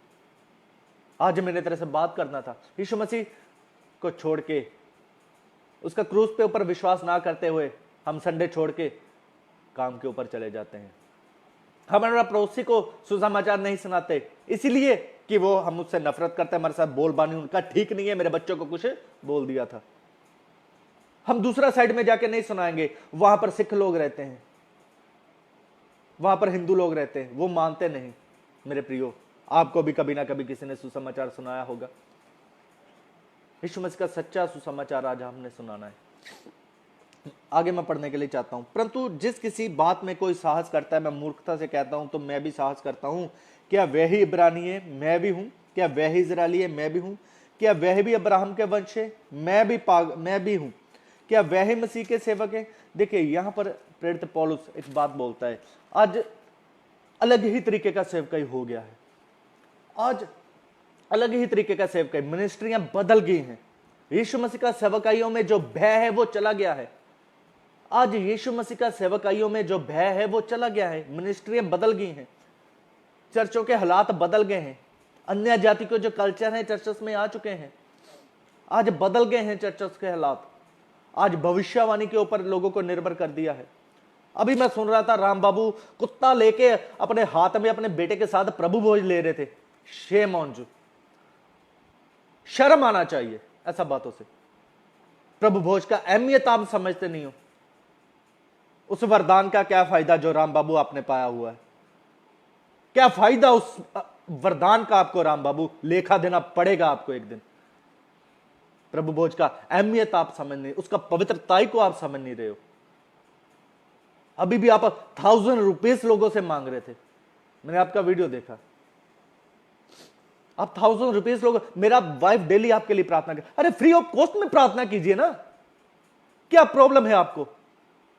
आज मैंने तेरे से बात करना था। यीशु मसीह को छोड़ के, उसका क्रूस पे ऊपर विश्वास ना करते हुए हम संडे छोड़ के काम के ऊपर चले जाते हैं। हमारा पड़ोसी को सुसमाचार नहीं सुनाते इसीलिए कि वो हम उससे नफरत करते हैं, हमारे साथ बोलबानी उनका ठीक नहीं है, मेरे बच्चों को कुछ बोल दिया था। हम दूसरा साइड में जाके नहीं सुनाएंगे, वहां पर सिख लोग रहते हैं, वहां पर हिंदू लोग रहते हैं, वो मानते नहीं। मेरे प्रियो, आपको भी कभी ना कभी किसी ने सुसमाचार सुनाया होगा। यीशु मसीह का सच्चा सुसमाचार आज हमने सुनाना है। आगे मैं पढ़ने के लिए चाहता हूं। परंतु जिस किसी बात में कोई साहस करता है, मैं मूर्खता से कहता हूं तो मैं भी साहस करता हूं। क्या वह ही इब्रानी है, मैं भी हूं? क्या वह ही इजरायली है, मैं भी हूं? क्या वह भी अब्राहम के वंश है, मैं भी हूं? क्या वह ही मसीह के सेवक है? देखिए यहां पर प्रेरित पौलुस एक बात बोलता है, आज अलग ही तरीके का सेवकाई हो गया है। आज अलग ही तरीके का सेवकाई, मिनिस्ट्रियां बदल गई हैं। यीशु मसीह का सेवकाइयों में जो भय है वो चला गया है। आज यीशु मसीह का सेवकाइयों में जो भय है वो चला गया है। मिनिस्ट्रियां बदल गई हैं, चर्चों के हालात बदल गए हैं, अन्य जाति के जो कल्चर है चर्चस में आ चुके हैं, आज बदल गए हैं चर्चस के हालात। आज भविष्यवाणी के ऊपर लोगों को निर्भर कर दिया है। अभी मैं सुन रहा था, राम बाबू कुत्ता लेके अपने हाथ में अपने बेटे के साथ प्रभु भोज ले रहे थे। शेम ऑन यू, शर्म आना चाहिए ऐसा बातों से। प्रभु भोज का अहमियत आप समझते नहीं हो। उस वरदान का क्या फायदा जो राम बाबू आपने पाया हुआ है? क्या फायदा उस वरदान का आपको? राम बाबू लेखा देना पड़ेगा आपको एक दिन। प्रभु भोज का अहमियत आप समझ नहीं, उसका पवित्रताई को आप समझ नहीं रहे हो। अभी भी आप 1000 रुपीस लोगों से मांग रहे थे, मैंने आपका वीडियो देखा। आप 1000 रुपीस लोग, मेरा वाइफ डेली आपके लिए प्रार्थना कर, अरे फ्री ऑफ कॉस्ट में प्रार्थना कीजिए ना, क्या प्रॉब्लम है आपको?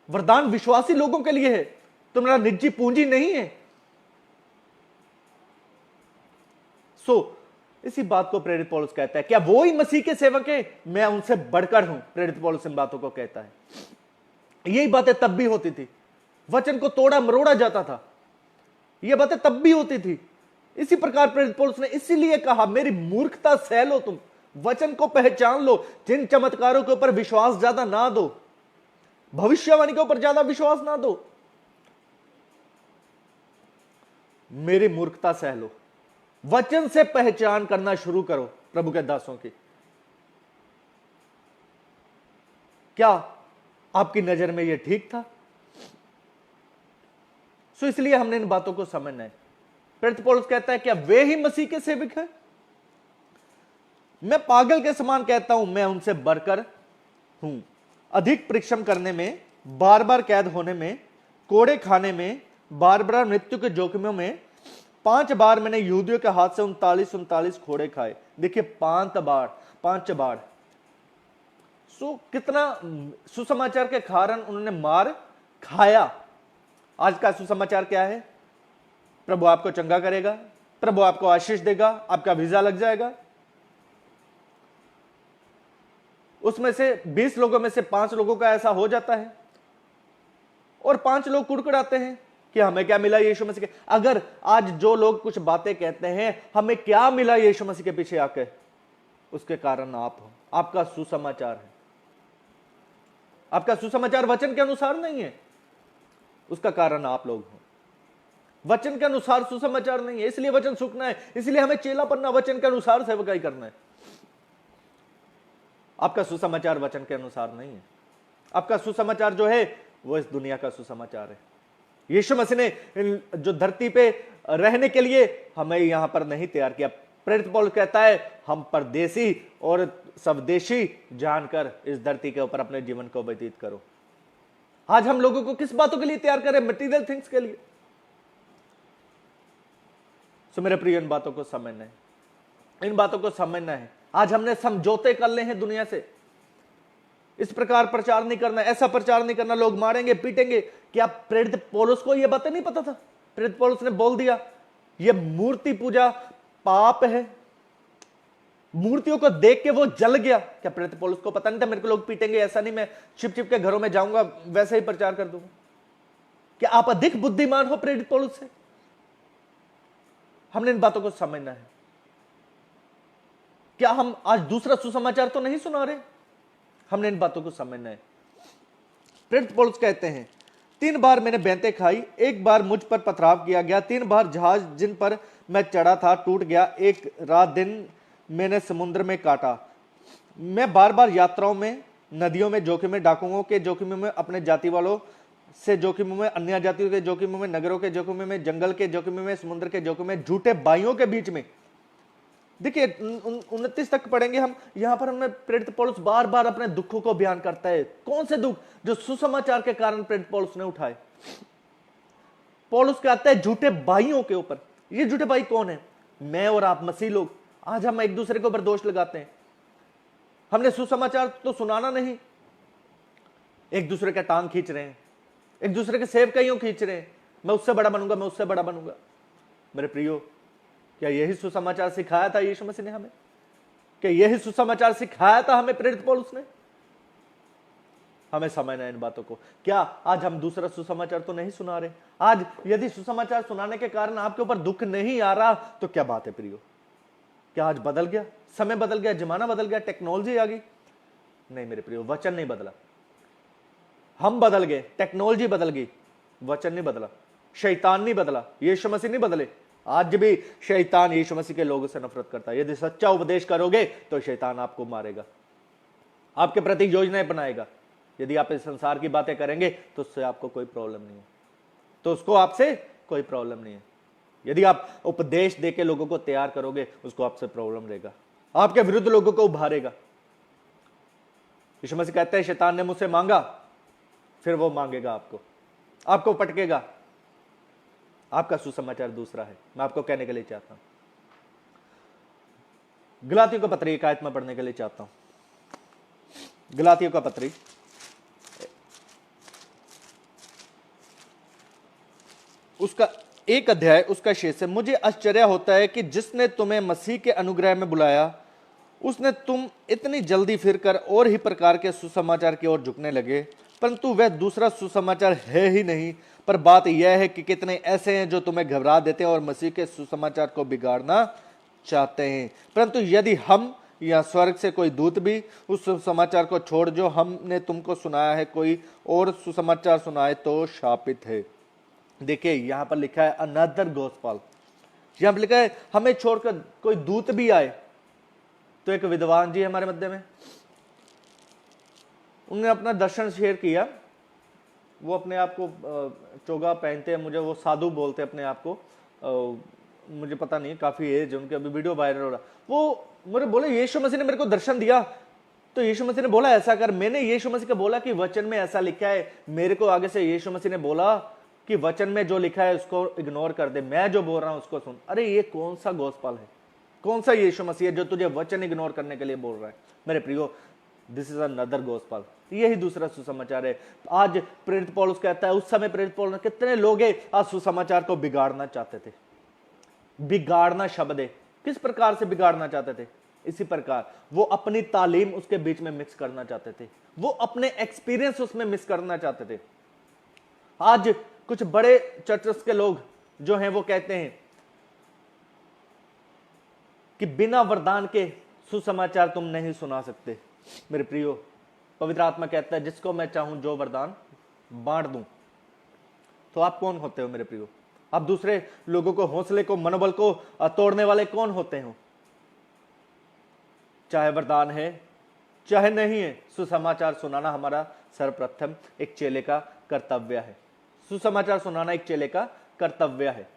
वरदान विश्वासी लोगों के लिए है, तो मेरा निजी पूंजी नहीं है। इसी बात को प्रेरित पौलुस कहता है, क्या वो ही मसीह के सेवक है? मैं उनसे बढ़कर हूं। प्रेरित पौलुस इन बातों को कहता है। यही बातें तब भी होती थी, वचन को तोड़ा मरोड़ा जाता था, ये बातें तब भी होती थी। इसी प्रकार प्रेरित पौलुस ने इसीलिए कहा, मेरी मूर्खता सह लो, तुम वचन को पहचान लो, जिन चमत्कारों के ऊपर विश्वास ज्यादा ना दो, भविष्यवाणी के ऊपर ज्यादा विश्वास ना दो, मेरी मूर्खता सह लो, वचन से पहचान करना शुरू करो प्रभु के दासों की। क्या आपकी नजर में यह ठीक था? इसलिए हमने इन बातों को समझना है। प्रेरित पौलुस कहता है, क्या वे ही मसीह के सेवक हैं? मैं पागल के समान कहता हूं, मैं उनसे बढ़कर हूं। अधिक परिश्रम करने में, बार बार कैद होने में, कोड़े खाने में, बार बार मृत्यु के जोखिमों में 5 बार मैंने यहूदियों के हाथ से 39 कोड़े खाए। देखिए 5 बार। कितना सुसमाचार के कारण उन्होंने मार खाया। आज का सुसमाचार क्या है? प्रभु आपको चंगा करेगा, प्रभु आपको आशीष देगा, आपका वीजा लग जाएगा। उसमें से 20 लोगों में से 5 लोगों का ऐसा हो जाता है और 5 लोग कुड़कुड़ाते हैं कि हमें क्या मिला यीशु मसीह के। अगर आज जो लोग कुछ बातें कहते हैं, हमें क्या मिला यीशु मसीह के पीछे आके, उसके कारण आप हो। आपका सुसमाचार है, आपका सुसमाचार वचन के अनुसार नहीं है, उसका कारण आप लोग हो। वचन के अनुसार सुसमाचार नहीं है, इसलिए वचन सूखना है, इसलिए हमें चेला बनना, वचन के अनुसार सेवकाई करना है। आपका सुसमाचार वचन के अनुसार नहीं है। आपका सुसमाचार जो है वो इस दुनिया का सुसमाचार है। यीशु मसीह ने जो धरती पे रहने के लिए हमें यहां पर नहीं तैयार किया। प्रेरित पौलुस कहता है, हम परदेसी और स्वदेशी जानकर इस धरती के ऊपर अपने जीवन को व्यतीत करो। आज हम लोगों को किस बातों के लिए तैयार करें? मटेरियल थिंग्स के लिए। सो मेरे प्रिय, इन बातों को समझना है, इन बातों को समझना है। आज हमने समझौते कर ले हैं दुनिया से। इस प्रकार प्रचार नहीं करना, ऐसा प्रचार नहीं करना, लोग मारेंगे पीटेंगे। क्या प्रेरित पौलुस को यह बातें नहीं पता था? प्रेरित पौलुस ने बोल दिया यह मूर्ति पूजा पाप है, मूर्तियों को देख के वो जल गया। क्या प्रेरित पौलुस को पता नहीं था मेरे को लोग पीटेंगे? ऐसा नहीं मैं छिप छिप के घरों में जाऊंगा वैसे ही प्रचार कर दूंगा। क्या आप अधिक बुद्धिमान हो प्रेरित पौलुस से? हमने इन बातों को समझना है। क्या हम आज दूसरा सुसमाचार तो नहीं सुना रहे? हमने इन बातों को समझना है। प्रेरित पौलुस कहते हैं 3 बार मैंने बैंतें खाई, 1 बार मुझ पर पथराव किया गया, 3 बार जहाज जिन पर मैं चढ़ा था टूट गया, 1 रात दिन मैंने समुद्र में काटा। मैं बार बार यात्राओं में, नदियों में जोखिम में, डाकुओं के जोखिम में, अपने जाति वालों से जोखिम में, अन्य जातियों के जोखिम में, नगरों के जोखिम में, जंगल के जोखिम में, समुद्र के जोखिम में, झूठे भाइयों के बीच में। देखिए 29 तक पढ़ेंगे हम। यहां पर हमें प्रेरित पौलुस बार बार अपने दुखों को बयान करता है। कौन से दुख? जो सुसमाचार के कारण प्रेरित पौलुस ने उठाए। पौलुस कहता है झूठे भाइयों के ऊपर। ये झूठे भाई कौन है? मैं और आप, मसीह लोग। आज हम एक दूसरे के ऊपर दोष लगाते हैं। हमने सुसमाचार तो सुनाना नहीं, एक दूसरे का टांग खींच रहे हैं, एक दूसरे के सेब कईयों खींच रहे हैं। मैं उससे बड़ा बनूंगा, मैं उससे बड़ा बनूंगा। मेरे प्रियो, क्या यही सुसमाचार सिखाया था यीशु मसीह ने हमें? क्या यही सुसमाचार सिखाया था हमें प्रेरित पौलुस ने? हमें समझना है इन बातों को। क्या आज हम दूसरा सुसमाचार तो नहीं सुना रहे? आज यदि सुसमाचार सुनाने के कारण आपके ऊपर दुख नहीं आ रहा तो क्या बात है प्रियो? क्या आज बदल गया? समय बदल गया, जमाना बदल गया, टेक्नोलॉजी आ गई? नहीं मेरे प्रियो, वचन नहीं बदला। हम बदल गए, टेक्नोलॉजी बदल गई, वचन नहीं बदला। शैतान नहीं बदला, यीशु मसीह नहीं बदले। आज भी शैतान यीशु मसीह के लोगों से नफरत करता है। यदि सच्चा उपदेश करोगे तो शैतान आपको मारेगा, आपके प्रति योजनाएं बनाएगा। यदि आप इस संसार की बातें करेंगे तो उससे आपको कोई प्रॉब्लम नहीं है, तो उसको आपसे कोई प्रॉब्लम नहीं है। यदि आप उपदेश देके लोगों को तैयार करोगे, उसको आपसे प्रॉब्लम रहेगा, आपके विरुद्ध लोगों को उभारेगा। यीशु मसीह कहते हैं शैतान ने मुझसे मांगा, फिर वो मांगेगा आपको, आपको पटकेगा। आपका सुसमाचार दूसरा है। मैं आपको कहने के लिए चाहता हूं, गलातियों का पत्री 1 आयत में पढ़ने के लिए चाहता हूं। गलातियों का पत्री उसका 1 अध्याय उसका शेष है। मुझे आश्चर्य होता है कि जिसने तुम्हें मसीह के अनुग्रह में बुलाया, उसने तुम इतनी जल्दी फिरकर और ही प्रकार के सुसमाचार की ओर झुकने लगे, परंतु वह दूसरा सुसमाचार है ही नहीं। पर बात यह है कि कितने ऐसे हैं जो तुम्हें घबरा देते हैं और मसीह के सुसमाचार को बिगाड़ना चाहते हैं। परंतु यदि हम या स्वर्ग से कोई दूत भी उस सुसमाचार को छोड़ जो हमने तुमको सुनाया है, कोई और सुसमाचार सुनाए तो शापित है। देखिए यहां पर लिखा है अनदर गॉस्पेल। यहां पर लिखा है हमें छोड़कर कोई दूत भी आए। तो एक विद्वान जी हमारे मध्य में, उन्होंने अपना दर्शन शेयर किया। वो अपने आप को चोगा पहनते हैं, मुझे वो साधु बोलते हैं अपने आप को। मुझे पता नहीं, काफी एज उनके, अभी वीडियो वायरल हो रहा। वो मुझे बोले यीशु मसीह ने मेरे को दर्शन दिया, तो यीशु मसीह ने बोला ऐसा कर। मैंने यीशु मसीह को बोला कि वचन में ऐसा लिखा है। मेरे को आगे से यीशु मसीह ने बोला कि वचन में जो लिखा है उसको इग्नोर कर दे, मैं जो बोल रहा हूं उसको सुन। अरे ये कौन सा गॉस्पेल है? कौन सा यीशु मसीह है जो तुझे वचन इग्नोर करने के लिए बोल रहा है? मेरे प्रियो, दिस इज अनदर गॉस्पेल। यही दूसरा सुसमाचार है। आज प्रेरित पौलुस कहता है, उस समय प्रेरित पौलुस, कितने लोग हैं आज सुसमाचार को बिगाड़ना चाहते थे। बिगाड़ना शब्द है, किस प्रकार से बिगाड़ना चाहते थे? इसी प्रकार वो अपनी तालीम उसके बीच में मिक्स करना चाहते थे, वो अपने एक्सपीरियंस उसमें मिक्स करना चाहते थे। आज कुछ बड़े चर्चेस के लोग जो हैं वो कहते हैं कि बिना वरदान के सुसमाचार तुम नहीं सुना सकते। मेरे प्रियो, पवित्र आत्मा कहता है जिसको मैं चाहूं जो वरदान बांट दूं। तो आप कौन होते हो मेरे प्रियो? आप दूसरे लोगों को, हौसले को, मनोबल को तोड़ने वाले कौन होते हो? चाहे वरदान है चाहे नहीं है, सुसमाचार सुनाना हमारा सर्वप्रथम एक चेले का कर्तव्य है। सुसमाचार सुनाना एक चेले का कर्तव्य है।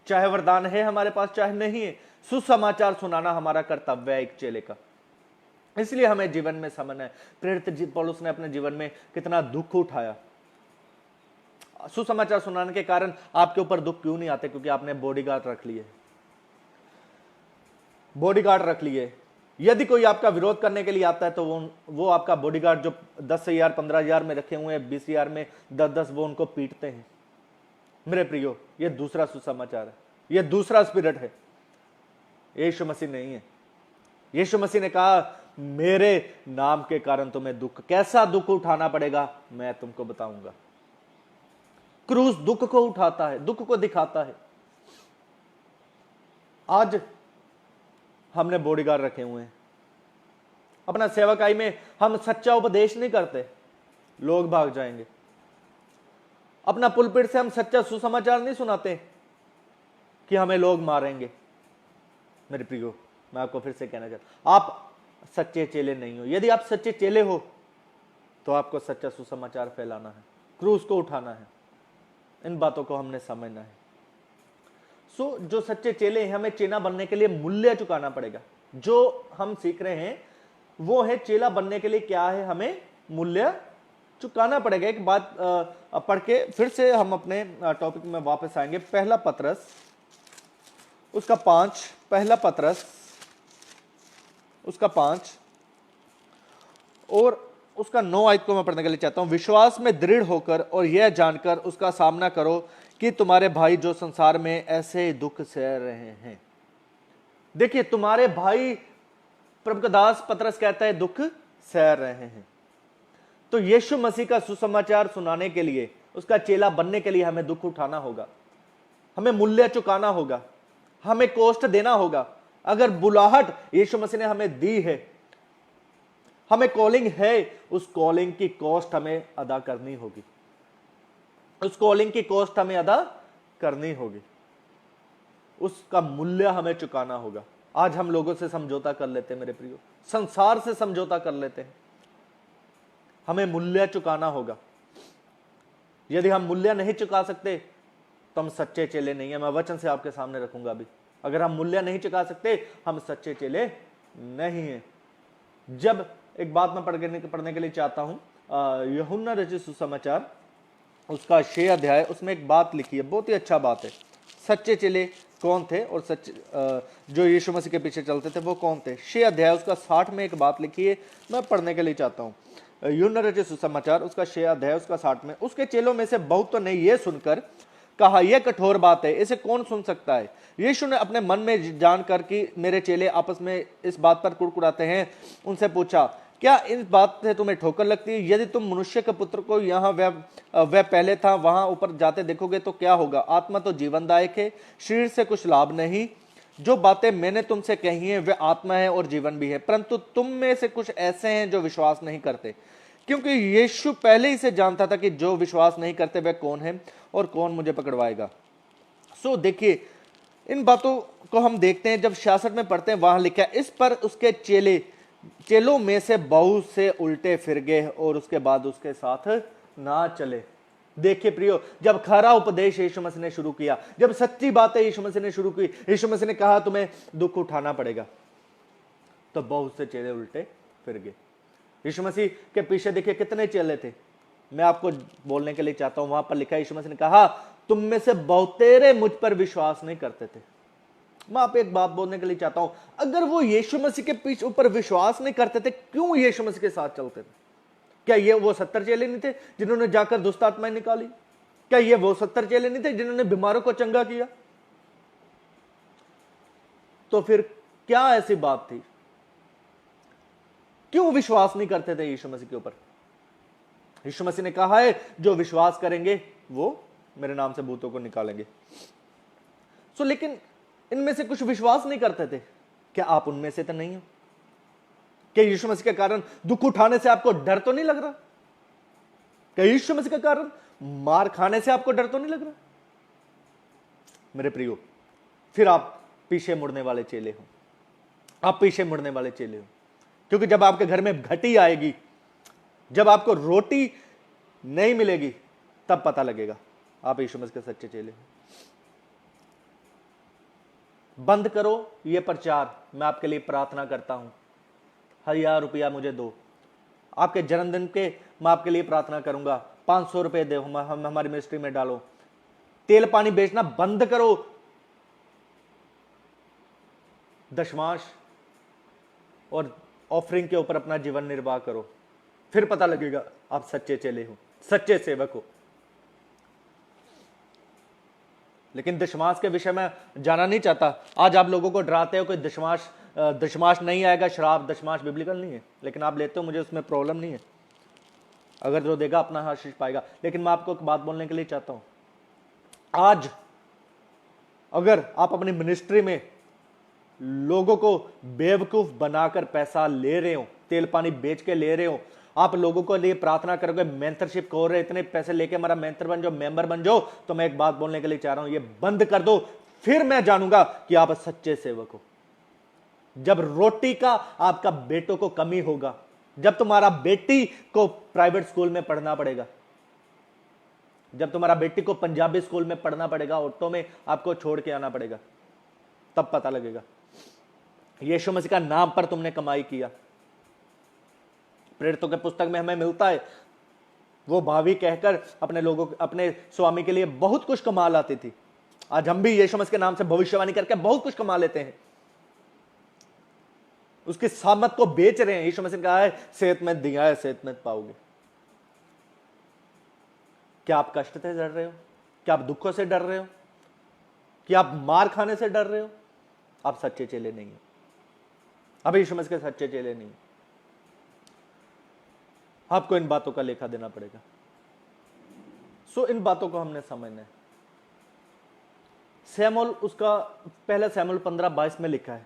चाहे वरदान है हमारे पास चाहे नहीं है, सुसमाचार सुनाना हमारा कर्तव्य है एक चेले का। इसलिए हमें जीवन में समझना है। प्रेरित पौलुस ने अपने जीवन में कितना दुख उठाया, सुसमाचार सुनाने के कारण आपके ऊपर दुख क्यों नहीं आते? क्योंकि आपने बॉडीगार्ड रख लिए, बॉडीगार्ड रख लिए। यदि कोई आपका विरोध करने के लिए आता है तो वो आपका बॉडीगार्ड जो 10,000 15,000 में रखे हुए हैं, 20,000 में 10-10 वो उनको पीटते हैं। मेरे प्रियो, ये दूसरा सुसमाचार है, ये दूसरा स्पिरिट है, यीशु मसीह नहीं है। यीशु मसीह ने कहा मेरे नाम के कारण तुम्हें दुख, कैसा दुख उठाना पड़ेगा मैं तुमको बताऊंगा। क्रूस दुख को उठाता है, दुख को दिखाता है। आज हमने बॉडीगार्ड रखे हुए हैं अपना सेवकाई में, हम सच्चा उपदेश नहीं करते, लोग भाग जाएंगे। अपना पुलपिट से हम सच्चा सुसमाचार नहीं सुनाते कि हमें लोग मारेंगे। मेरे प्रियो, मैं आपको फिर से कहना चाहता हूं, आप सच्चे चेले नहीं हो। यदि आप सच्चे चेले हो तो आपको सच्चा सुसमाचार फैलाना है, क्रूस को उठाना है। इन बातों को हमने समझना है। जो सच्चे चेले हैं, हमें चेला बनने के लिए मूल्य चुकाना पड़ेगा। जो हम सीख रहे हैं वो है चेला बनने के लिए क्या है, हमें मूल्य चुकाना पड़ेगा। एक बात पढ़ के फिर से हम अपने टॉपिक में वापस आएंगे। पहला पतरस उसका 5, पहला पतरस उसका 5 और उसका 9 आयत को मैं पढ़ने के लिए चाहता हूं। विश्वास में दृढ़ होकर और यह जानकर उसका सामना करो कि तुम्हारे भाई जो संसार में ऐसे दुख सह रहे हैं। देखिए, तुम्हारे भाई, प्रभु का दास पतरस कहता है दुख सह रहे हैं। तो यीशु मसीह का सुसमाचार सुनाने के लिए, उसका चेला बनने के लिए हमें दुख उठाना होगा, हमें मूल्य चुकाना होगा, हमें कॉस्ट देना होगा। अगर बुलाहट यीशु मसीह ने हमें दी है, हमें कॉलिंग है, उस कॉलिंग की कॉस्ट हमें अदा करनी होगी, उस कॉलिंग की कॉस्ट हमें अदा करनी होगी, उसका मूल्य हमें चुकाना होगा। आज हम लोगों से समझौता कर लेते हैं मेरे प्रियो, संसार से समझौता कर लेते हैं। हमें मूल्य चुकाना होगा। यदि हम मूल्य नहीं चुका सकते तो हम सच्चे चेले नहीं है। मैं वचन से आपके सामने रखूंगा अभी, अगर हम मूल्य नहीं चुका सकते हम सच्चे चेले नहीं है। जब एक बात मैं पढ़ने के लिए चाहता हूं, यूहन्ना रचित सुसमाचार उसका 6 अध्याय, उसमें एक बात लिखी है, बहुत ही अच्छा बात है। सच्चे चेले कौन थे और सच्चे जो यीशु मसीह के पीछे चलते थे वो कौन थे? 6 अध्याय उसका 60 में एक बात लिखी है, मैं पढ़ने के लिए चाहता हूं। यूहन्ना रचित सुसमाचार उसका 6 अध्याय उसका 60 में, उसके चेलों में से बहुतों ने यह सुनकर कहा यह कठोर बात है, इसे कौन सुन सकता है? यीशु ने अपने मन में जानकर कि मेरे चेले आपस में इस बात पर कुड़कुड़ाते हैं, उनसे पूछा क्या इस बात से तुम्हें ठोकर लगती है? यदि तुम मनुष्य के पुत्र को यहाँ वह पहले था वहां ऊपर जाते देखोगे तो क्या होगा? आत्मा तो जीवनदायक है, शरीर से कुछ लाभ नहीं। जो बातें मैंने तुमसे कही हैं वे आत्मा है और जीवन भी है, परंतु तुम में से कुछ ऐसे हैं जो विश्वास नहीं करते। क्योंकि यीशु पहले ही से जानता था कि जो विश्वास नहीं करते वे कौन है और कौन मुझे पकड़वाएगा। सो देखिए, इन बातों को हम देखते हैं जब 66 में पढ़ते हैं, वहां लिखा है इस पर उसके चेलों में से बहुत से उल्टे फिर गए और उसके बाद उसके साथ ना चले। देखिए प्रियो, जब खरा उपदेश यीशु मसीह ने शुरू किया, जब सच्ची बातें यीशु मसीह ने शुरू की, यीशु मसीह ने कहा तुम्हें दुख उठाना पड़ेगा, तो बहुत से चेले उल्टे फिर गए। यीशु मसीह के पीछे देखिए कितने चेले थे। मैं आपको बोलने के लिए चाहता हूं, वहां पर लिखा है यीशु मसीह ने कहा तुम में से बहुतेरे मुझ पर विश्वास नहीं करते थे। मैं आप एक बात बोलने के लिए चाहता हूं, अगर वो यीशु मसीह के पीछे ऊपर विश्वास नहीं करते थे, क्यों यीशु मसीह के साथ चलते थे? क्या ये वो 70 चेले नहीं थे जिन्होंने जाकर दुष्ट आत्माएं निकाली? क्या ये वो 70 चेले नहीं थे जिन्होंने बीमारों को चंगा किया? तो फिर क्या ऐसी बात थी, क्यों विश्वास नहीं करते थे यीशु मसीह के ऊपर? यीशु मसीह ने कहा है जो विश्वास करेंगे वो मेरे नाम से भूतों को निकालेंगे। लेकिन इनमें से कुछ विश्वास नहीं करते थे। क्या आप उनमें से तो नहीं हो? क्या यीशु मसीह के कारण दुख उठाने से आपको डर तो नहीं लग रहा? क्या यीशु मसीह के कारण मार खाने से आपको डर तो नहीं लग रहा? मेरे प्रियो, फिर आप पीछे मुड़ने वाले चेले हो, आप पीछे मुड़ने वाले चेले हो। क्योंकि जब आपके घर में घटी आएगी, जब आपको रोटी नहीं मिलेगी, तब पता लगेगा आप यीशु मसीह के सच्चे चेले हो। बंद करो ये प्रचार, मैं आपके लिए प्रार्थना करता हूं। 1000 रुपया मुझे दो, आपके जन्मदिन के मैं आपके लिए प्रार्थना करूंगा, 500 रुपए दो, हम हमारी मिनिस्ट्री में डालो। तेल पानी बेचना बंद करो, दशमांश और ऑफरिंग के ऊपर अपना जीवन निर्वाह करो, फिर पता लगेगा आप सच्चे चेले हो, सच्चे सेवक हो। लेकिन दशमांश के विषय में जाना नहीं चाहता। आज आप लोगों को डराते हो कि दशमांश नहीं आएगा, श्राप, दशमांश बिब्लिकल नहीं है, लेकिन आप लेते हो, मुझे उसमें प्रॉब्लम नहीं है। अगर जो देगा अपना आशीष पाएगा। लेकिन मैं आपको एक बात बोलने के लिए चाहता हूं, आज अगर आप अपनी मिनिस्ट्री में लोगों को बेवकूफ बनाकर पैसा ले रहे हो, तेल पानी बेच के ले रहे हो, आप लोगों को लिए प्रार्थना करोगे मेंटरशिप को रहे, इतने पैसे लेके हमारा मेंटर बन जाओ, मेंबर बन जाओ, तो मैं एक बात बोलने के लिए चाह रहा हूं, ये बंद कर दो, फिर मैं जानूंगा कि आप सच्चे सेवक हो। जब रोटी का आपका बेटों को कमी होगा, जब तुम्हारा बेटी को प्राइवेट स्कूल में पढ़ना पड़ेगा, जब तुम्हारा बेटी को पंजाबी स्कूल में पढ़ना पड़ेगा, ऑटो में आपको छोड़ के आना पड़ेगा, तब पता लगेगा यीशु मसीह का नाम पर तुमने कमाई किया। प्रेरितों के पुस्तक में हमें मिलता है, वो भावी कहकर अपने लोगों, अपने स्वामी के लिए बहुत कुछ कमा लाती थी। आज हम भी यीशु मसीह के नाम से भविष्यवाणी करके बहुत कुछ कमा लेते हैं, उसकी सामत को बेच रहे हैं। यीशु मसीह ने कहा है सेहतमंद दिया है, सेहतमंद पाओगे। क्या आप कष्ट से डर रहे हो? क्या आप दुखों से डर रहे हो? क्या आप मार खाने से डर रहे हो? आप सच्चे चेले नहीं हो, अब यीशु मसीह के सच्चे चेले नहीं हो। आपको इन बातों का लेखा देना पड़ेगा। सो इन बातों को हमने समझना है। सैमुअल, उसका पहला सैमुअल 15:22 में लिखा है,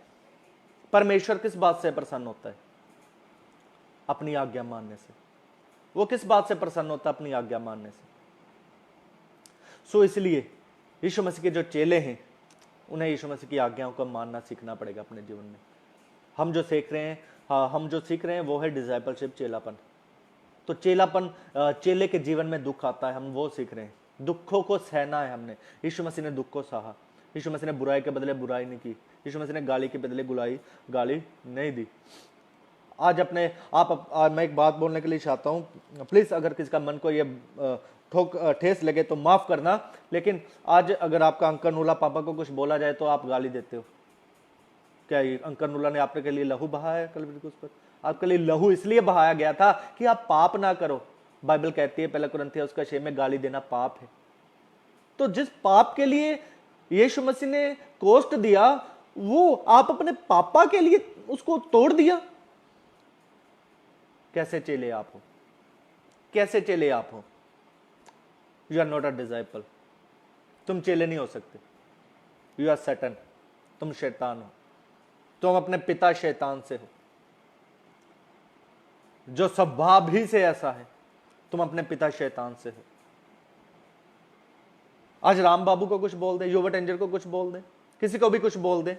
परमेश्वर किस बात से प्रसन्न होता है? अपनी आज्ञा मानने से। वो किस बात से प्रसन्न होता है? अपनी आज्ञा मानने से। सो इसलिए यीशु मसीह के जो चेले हैं, उन्हें यीशु मसीह की आज्ञाओं को मानना सीखना पड़ेगा अपने जीवन में। हम जो सीख रहे हैं वो है डिसाइपलशिप, चेलापन। तो चेलापन, चेले के जीवन में दुख आता है, हम वो सीख रहे हैं। दुखों को सहना है हमने। यीशु मसीह ने दुख को सहा। यीशु मसीह ने बुराई के बदले बुराई नहीं की। यीशु मसीह ने गाली के बदले गाली नहीं दी। आज अपने मैं एक बात बोलने के लिए चाहता हूं, प्लीज अगर किसी का मन को ये ठेस लगे तो माफ करना, लेकिन आज अगर आपका अंकल नूला पापा को कुछ बोला जाए तो आप गाली देते हो। क्या अंकल नूला ने आपके लिए लहू बहाया है कल क्रूस पर? आपके लिए लहू इसलिए बहाया गया था कि आप पाप ना करो। बाइबल कहती है पहला कुरिन्थियों उसका 6 में गाली देना पाप है। तो जिस पाप के लिए यीशु मसीह ने कॉस्ट दिया, वो आप अपने पापा के लिए उसको तोड़ दिया। कैसे चेले आप हो? कैसे चेले आप हो? You are not a disciple. तुम चेले नहीं हो सकते। You are Satan. तुम शैतान हो। तुम अपने पिता शैतान से हो, जो स्वभाव ही से ऐसा है। तुम अपने पिता शैतान से हो। आज राम बाबू को कुछ बोल दे, युवा टेंजर को कुछ बोल दे, किसी को भी कुछ बोल दे,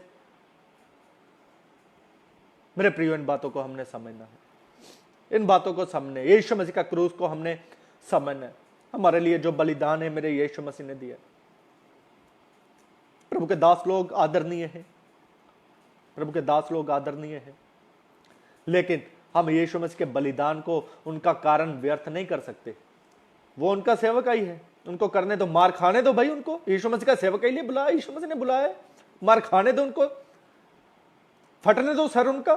मेरे प्रियो इन बातों को हमने समझना है। इन बातों को समझने, यीशु मसीह का क्रूस को हमने समझना है। हमारे लिए जो बलिदान है मेरे यीशु मसीह ने दिया। प्रभु के दास लोग आदरणीय हैं, प्रभु के दास लोग आदरणीय हैं, लेकिन हम यीशु मसीह के बलिदान को उनका कारण व्यर्थ नहीं कर सकते। वो उनका सेवक ही है, उनको करने दो, मार खाने दो भाई उनको। यीशु मसीह का सेवक ही लिए बुलाया, यीशु मसीह ने बुलाया, मार खाने दो उनको, फटने दो सर उनका,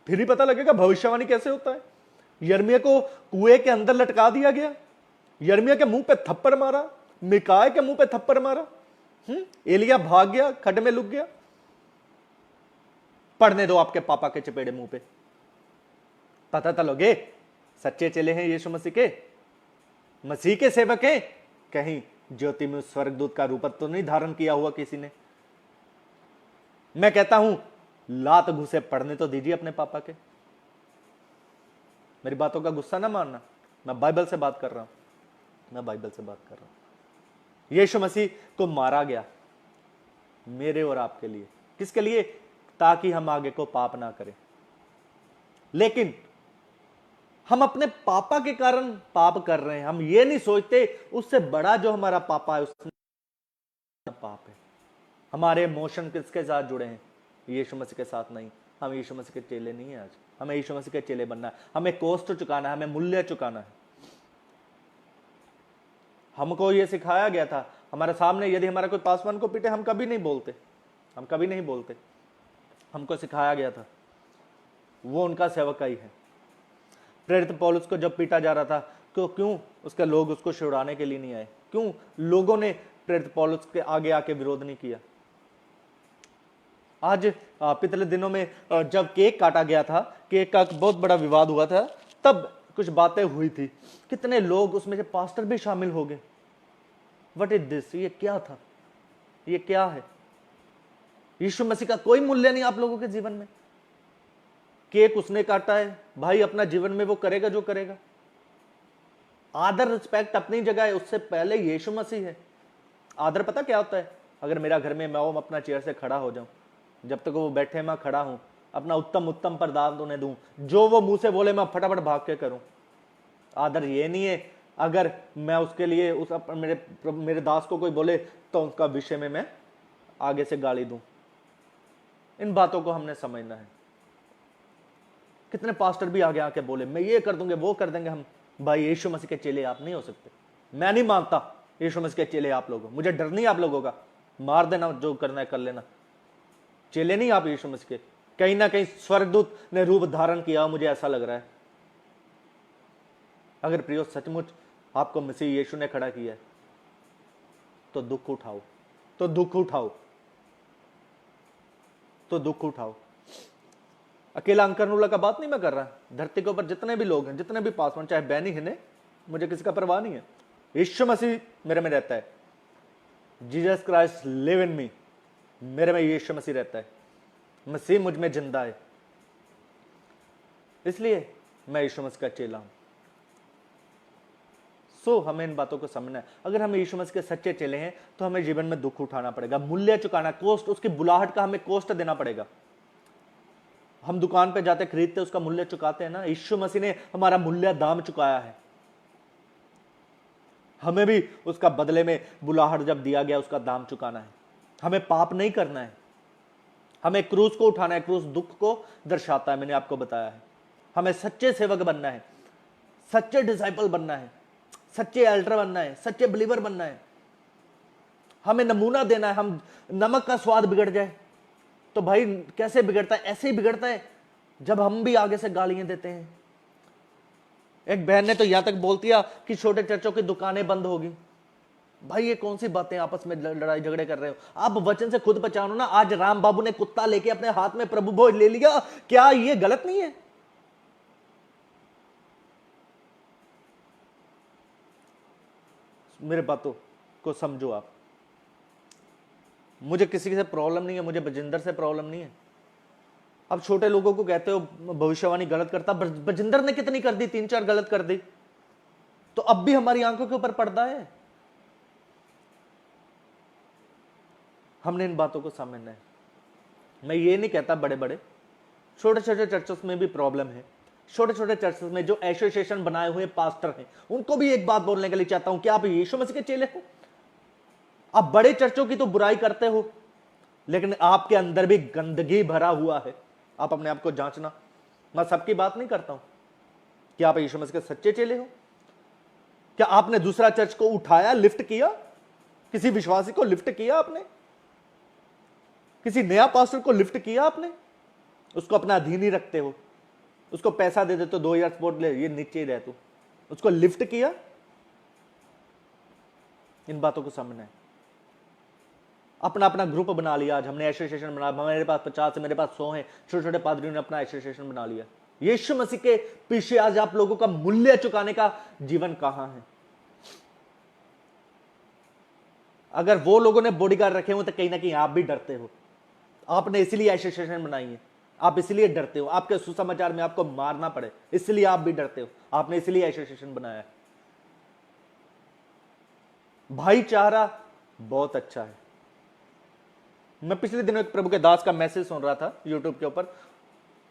फिर ही पता लगेगा भविष्यवाणी कैसे होता है। यिर्मयाह को कुएं के अंदर लटका दिया गया, यिर्मयाह के मुंह पे थप्पड़ मारा, मिकाया के मुंह पे थप्पड़ मारा, एलिया भाग गया, खड्ड में लुक गया। पढ़ने दो आपके पापा के चपेड़े मुंह पे, पता तो लगे सच्चे चेले हैं यीशु मसीह के, मसीह के सेवक हैं। कहीं ज्योति में स्वर्गदूत का रूप तो नहीं धारण किया हुआ किसी ने। मैं कहता हूं लात घुसे पढ़ने तो दीजिए अपने पापा के। मेरी बातों का गुस्सा ना मानना, मैं बाइबल से बात कर रहा हूं, मैं बाइबल से बात कर रहा हूं। यीशु मसीह को मारा गया मेरे और आपके लिए। किसके लिए? ताकि हम आगे को पाप ना करें। लेकिन हम अपने पापा के कारण पाप कर रहे हैं। हम ये नहीं सोचते उससे बड़ा जो हमारा पापा है उसने पाप है। हमारे इमोशन किसके साथ जुड़े हैं? यीशु मसीह के साथ नहीं। हम यीशु मसीह के चेले नहीं है। आज हमें यीशु मसीह के चेले बनना है। हमें कॉस्ट चुकाना है, हमें मूल्य चुकाना है। हमको ये सिखाया गया था, हमारे सामने यदि हमारा कोई पासवान को पीटे हम कभी नहीं बोलते, हम कभी नहीं बोलते, हमको सिखाया गया था। वो उनका सेवकाई है। प्रेरित पौलुस को जब पीटा जा रहा था तो क्यों उसके लोग उसको छुड़ाने के लिए नहीं आए? क्यों लोगों ने प्रेरित पौलुस के आगे आके विरोध नहीं किया? आज पिछले दिनों में जब केक काटा गया था, केक का बहुत बड़ा विवाद हुआ था, तब कुछ बातें हुई थी, कितने लोग उसमें से पास्टर भी शामिल हो गए। What is this? ये क्या था? ये क्या है? यीशु मसीह का कोई मूल्य नहीं आप लोगों के जीवन में। केक उसने काटा है भाई, अपना जीवन में वो करेगा जो करेगा। आदर रिस्पेक्ट अपनी जगह है, उससे पहले यीशु मसीह है। आदर पता क्या होता है? अगर मेरा घर में मैं अपना चेयर से खड़ा हो जाऊं, जब तक वो बैठे मैं खड़ा हूं, अपना उत्तम उत्तम प्रदान उन्हें दूं, जो वो मुंह से बोले मैं फटाफट भाग के करूं। आदर ये नहीं है अगर मैं उसके लिए उस मेरे दास को कोई बोले तो उसका विषय में मैं आगे से गाली दूं। इन बातों को हमने समझना है। कितने पास्टर भी आगे आके बोले मैं ये कर दूंगे वो कर देंगे। हम भाई यीशु मसीह के चेले आप नहीं हो सकते। मैं नहीं मानता यीशु मसीह के चेले आप लोगों, मुझे डर नहीं आप लोगों का, मार देना जो करना है कर लेना। चेले नहीं आप यीशु मसीह के। कहीं ना कहीं स्वर्गदूत ने रूप धारण किया, मुझे ऐसा लग रहा है। अगर प्रियो सचमुच आपको मसीह यीशु ने खड़ा किया है तो दुख उठाओ, तो दुख उठाओ, तो दुख उठाओ। अकेला अंकरनूला का बात नहीं मैं कर रहा। धरती के ऊपर जितने भी लोग हैं, जितने भी पासवान, चाहे बैनी हिने, मुझे किसी का परवाह नहीं है। यीशु मसीह मेरे में रहता है। जीसस क्राइस्ट लिव इन मी, मेरे में यीशु मसीह रहता है। मसीह मुझ में जिंदा है, इसलिए मैं यीशु मसीह का चेला हूं। हमें इन बातों को समझना है। अगर हम यीशु मसीह के सच्चे चेले हैं तो हमें जीवन में दुख उठाना पड़ेगा, मूल्य चुकाना, कोस्ट, उसकी बुलाहट का हमें कोस्ट देना पड़ेगा। हम दुकान पे जाते खरीदते उसका मूल्य चुकाते हैं ना। यीशु मसीह ने हमारा मूल्य दाम चुकाया है। हमें भी उसका बदले में बुलाहट जब दिया गया उसका दाम चुकाना है। हमें पाप नहीं करना है, हमें क्रूस को उठाना है। क्रूस दुख को दर्शाता है, मैंने आपको बताया है। हमें सच्चे सेवक बनना है, सच्चे डिसाइपल बनना है, सच्चे एल्डर बनना है, सच्चे बिलीवर बनना है। हमें नमूना देना है। हम नमक का स्वाद बिगड़ जाए तो भाई कैसे बिगड़ता है? ऐसे ही बिगड़ता है जब हम भी आगे से गालियां देते हैं। एक बहन ने तो यहां तक बोल दिया कि छोटे चर्चों की दुकानें बंद होगी। भाई ये कौन सी बातें, आपस में लड़ाई झगड़े कर रहे हो? आप वचन से खुद पहचानो ना। आज राम बाबू ने कुत्ता लेके अपने हाथ में प्रभु भोज ले लिया, क्या ये गलत नहीं है? मेरे बातों को समझो आप। मुझे किसी से प्रॉब्लम नहीं है, मुझे बजिंदर से प्रॉब्लम नहीं है। अब छोटे लोगों को कहते हो भविष्यवाणी गलत करता, बजिंदर ने कितनी कर दी? 3-4 गलत कर दी, तो अब भी हमारी आंखों के ऊपर पर्दा है। हमने इन बातों को समझना है। मैं ये नहीं कहता बड़े बड़े, छोटे छोटे चर्चेस में भी प्रॉब्लम है। छोटे छोटे चर्चेस में जो एसोसिएशन बनाए हुए पास्टर हैं, उनको भी एक बात बोलने के लिए चाहता हूं कि आप यीशु मसीह के चेले हो। आप बड़े चर्चों की तो बुराई करते हो, लेकिन आपके अंदर भी गंदगी भरा हुआ है। आप अपने आप को जांचना। मैं सबकी बात नहीं करता हूं। क्या आप यीशु मसीह के सच्चे चेले हो? क्या आपने दूसरा चर्च को उठाया, लिफ्ट किया? किसी विश्वासी को लिफ्ट किया आपने? किसी नया पास्टर को लिफ्ट किया आपने? उसको अपना अधीन ही रखते हो, उसको पैसा दे देते हो, 2000 सपोर्ट ले, ये नीचे ही रह तू। उसको लिफ्ट किया? इन बातों को समझना है। अपना अपना ग्रुप बना लिया। आज हमने एसोसिएशन बना, मेरे पास 50 है, मेरे पास 100 है। छोटे छोटे पादरियों ने अपना एसोसिएशन बना लिया। यीशु मसीह के पीछे आज आप लोगों का मूल्य चुकाने का जीवन कहां है? अगर वो लोगों ने बॉडीगार्ड रखे हो तो कहीं ना कहीं आप भी डरते हो। आपने इसलिए एसोसिएशन बनाई है, आप इसलिए डरते हो। आपके सुसमाचार में आपको मारना पड़े इसलिए आप भी डरते हो। आपने इसलिए एसोसिएशन बनाया है। भाईचारा बहुत अच्छा है। मैं पिछले दिनों एक प्रभु के दास का मैसेज सुन रहा था यूट्यूब के ऊपर,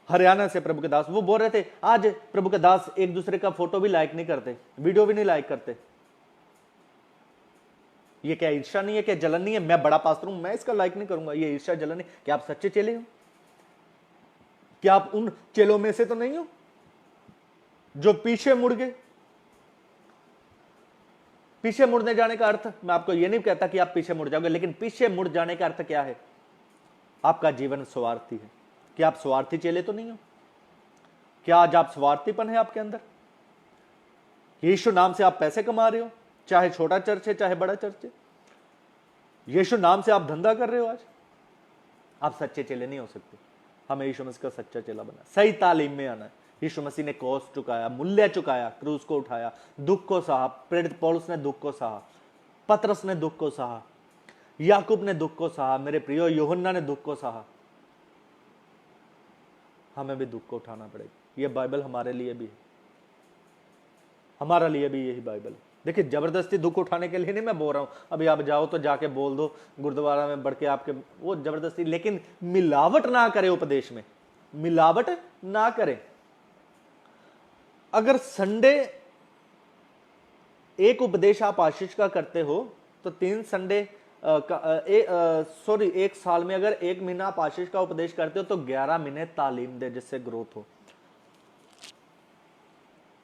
हरियाणा से प्रभु के दास। वो बोल रहे थे आज प्रभु के दास एक दूसरे का फोटो भी लाइक नहीं करते, वीडियो भी नहीं लाइक करते। ये क्या ईर्ष्या नहीं है? क्या जलन नहीं है? मैं बड़ा पास्टर हूं, मैं इसका लाइक नहीं करूंगा। ये ईर्ष्या जलन नहीं। क्या आप सच्चे चेले हो? क्या आप उन चेलों में से तो नहीं हो जो पीछे मुड़ गए? पीछे मुड़ने जाने का अर्थ, मैं आपको ये नहीं कहता कि आप पीछे मुड़ जाओगे, लेकिन पीछे मुड़ जाने का अर्थ क्या है? आपका जीवन स्वार्थी है। क्या आप स्वार्थी चेले तो नहीं हो? क्या आज आप स्वार्थीपन है आपके अंदर? यीशु नाम से आप पैसे कमा रहे हो, चाहे छोटा चर्च है चाहे बड़ा चर्च है। यीशु नाम से आप धंधा कर रहे हो, आज आप सच्चे चेले नहीं हो सकते। हमें यीशु मसीह का सच्चा चेला बना, सही तालीम में आना है। यीशु मसीह ने कॉस्ट चुकाया, मूल्य चुकाया, क्रूस को उठाया, दुख को सहा। प्रेरित पौलुस ने दुख को सहा, पतरस ने दुख को सहा, याकूब ने दुख को सहा, मेरे प्रियो यूहन्ना ने दुख को सहा। हमें भी दुख को उठाना पड़ेगा। यह बाइबल हमारे लिए भी है, हमारा लिए भी यही बाइबल है। देखिए, जबरदस्ती दुख उठाने के लिए नहीं मैं बोल रहा हूं, अभी आप जाओ तो जाके बोल दो गुरुद्वारा में बढ़ के आपके, वो जबरदस्ती, लेकिन मिलावट ना करे उपदेश में, मिलावट ना करें। अगर संडे एक उपदेश आप आशीष का करते हो तो 3 संडे एक साल में अगर 1 महीना आप आशीष का उपदेश करते हो तो 11 महीने तालीम दे जिससे ग्रोथ हो।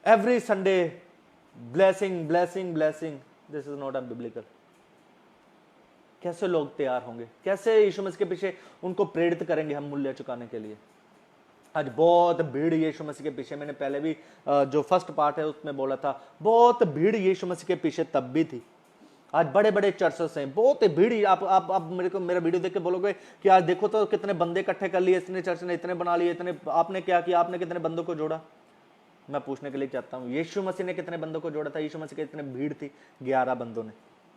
Every Sunday blessing blessing blessing, this is not a biblical. कैसे लोग तैयार होंगे? कैसे यीशु मसीह के पीछे उनको प्रेरित करेंगे हम मूल्य चुकाने के लिए? आज बहुत भीड़ यीशु मसीह के पीछे, मैंने पहले भी जो फर्स्ट पार्ट है उसमें बोला था, बहुत भीड़ यीशु मसीह के पीछे तब भी थी। आज बड़े बड़े चर्चेस हैं, बहुत भीड़। आप मेरे को मेरा वीडियो देख के बोलोगे कि आज देखो तो कितने बंदे इकट्ठे कर लिए इसने, चर्च ने इतने बना लिए, इतने। आपने क्या किया? आपने कितने बंदों को जोड़ा? मैं पूछने के लिए चाहता हूँ, यीशु मसीह ने कितने बंदों को जोड़ा था? यीशु मसीह के इतने भीड़ थी, 11 बंदों ने।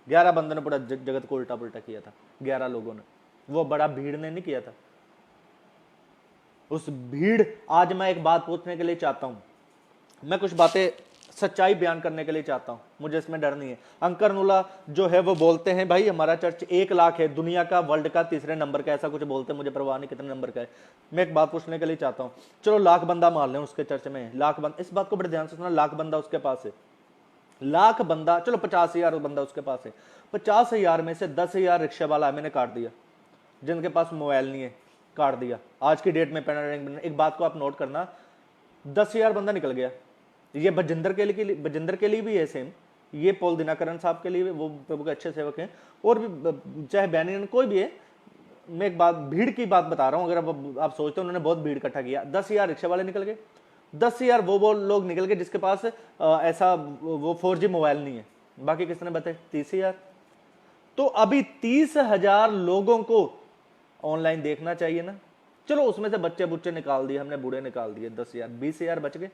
11 बंदों ने पूरा जगत को उल्टा पुल्टा किया था, 11 लोगों ने। वो बड़ा भीड़ ने नहीं किया था। उस भीड़, आज मैं एक बात पूछने के लिए चाहता हूं, मैं कुछ बातें सच्चाई बयान करने के लिए चाहता हूं, मुझे इसमें डर नहीं है। अंकर नूला जो है वो बोलते हैं भाई हमारा चर्च 1 लाख है, दुनिया का, वर्ल्ड का 3रे नंबर का, ऐसा कुछ बोलते हैं, मुझे परवाह नहीं कितने नंबर का है। मैं एक बात पूछने के लिए चाहता हूं, चलो 1 लाख बंदा मान लें उसके चर्च में, 1 लाख बंदा, इस बात को बड़े ध्यान से सुनना, 1 लाख बंदा उसके पास है, 1 लाख बंदा, चलो 50,000 बंदा उसके पास है, 50,000 में से 10,000 रिक्शा वाला मैंने काट दिया, जिनके पास मोबाइल नहीं है काट दिया। आज की डेट में एक बात को आप नोट करना, 10,000 बंदा निकल गया। ये बजिंदर के लिए भी है सेम, ये पॉल दिनाकरण साहब के लिए, वो प्रभु के अच्छे सेवक हैं, और भी चाहे बैनियन कोई भी है। मैं एक बात भीड़ की बात बता रहा हूं, अगर आप सोचते हो उन्होंने बहुत भीड़ इकट्ठा किया, 10,000 रिक्शा वाले निकल गए, 10,000 वो लोग निकल गए जिसके पास ऐसा वो 4G मोबाइल नहीं है। बाकी किसने बताए? 30,000। तो अभी 30,000 लोगों को ऑनलाइन देखना चाहिए ना। चलो उसमें से बच्चे बुच्चे निकाल दिए हमने, बूढ़े निकाल दिए, 10,000, 20,000 बच गए।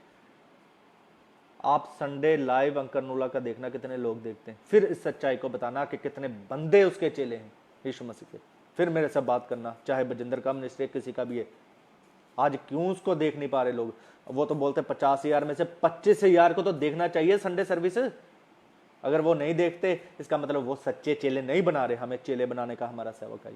आप संडे लाइव अंकर नूला का देखना, कितने लोग देखते हैं, फिर इस सच्चाई को बताना कि कितने बंदे उसके चेले हैं यीशु मसीह के, फिर मेरे से बात करना, चाहे बजिंदर का मिनिस्ट्री किसी का भी है। आज क्यों उसको देख नहीं पा रहे लोग? वो तो बोलते 50,000 में से 25,000 को तो देखना चाहिए संडे सर्विस। अगर वो नहीं देखते, इसका मतलब वो सच्चे चेले नहीं बना रहे। हमें चेले बनाने का हमारा सेवक है।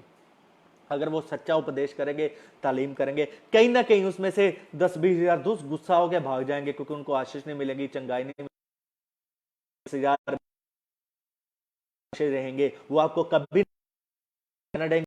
अगर वो सच्चा उपदेश करेंगे, तालीम करेंगे, कहीं ना कहीं उसमें से 10-20,000 दोस्त गुस्सा हो के भाग जाएंगे, क्योंकि उनको आशीष नहीं मिलेगी, चंगाई नहीं मिलेगी, रहेंगे, वो आपको कभी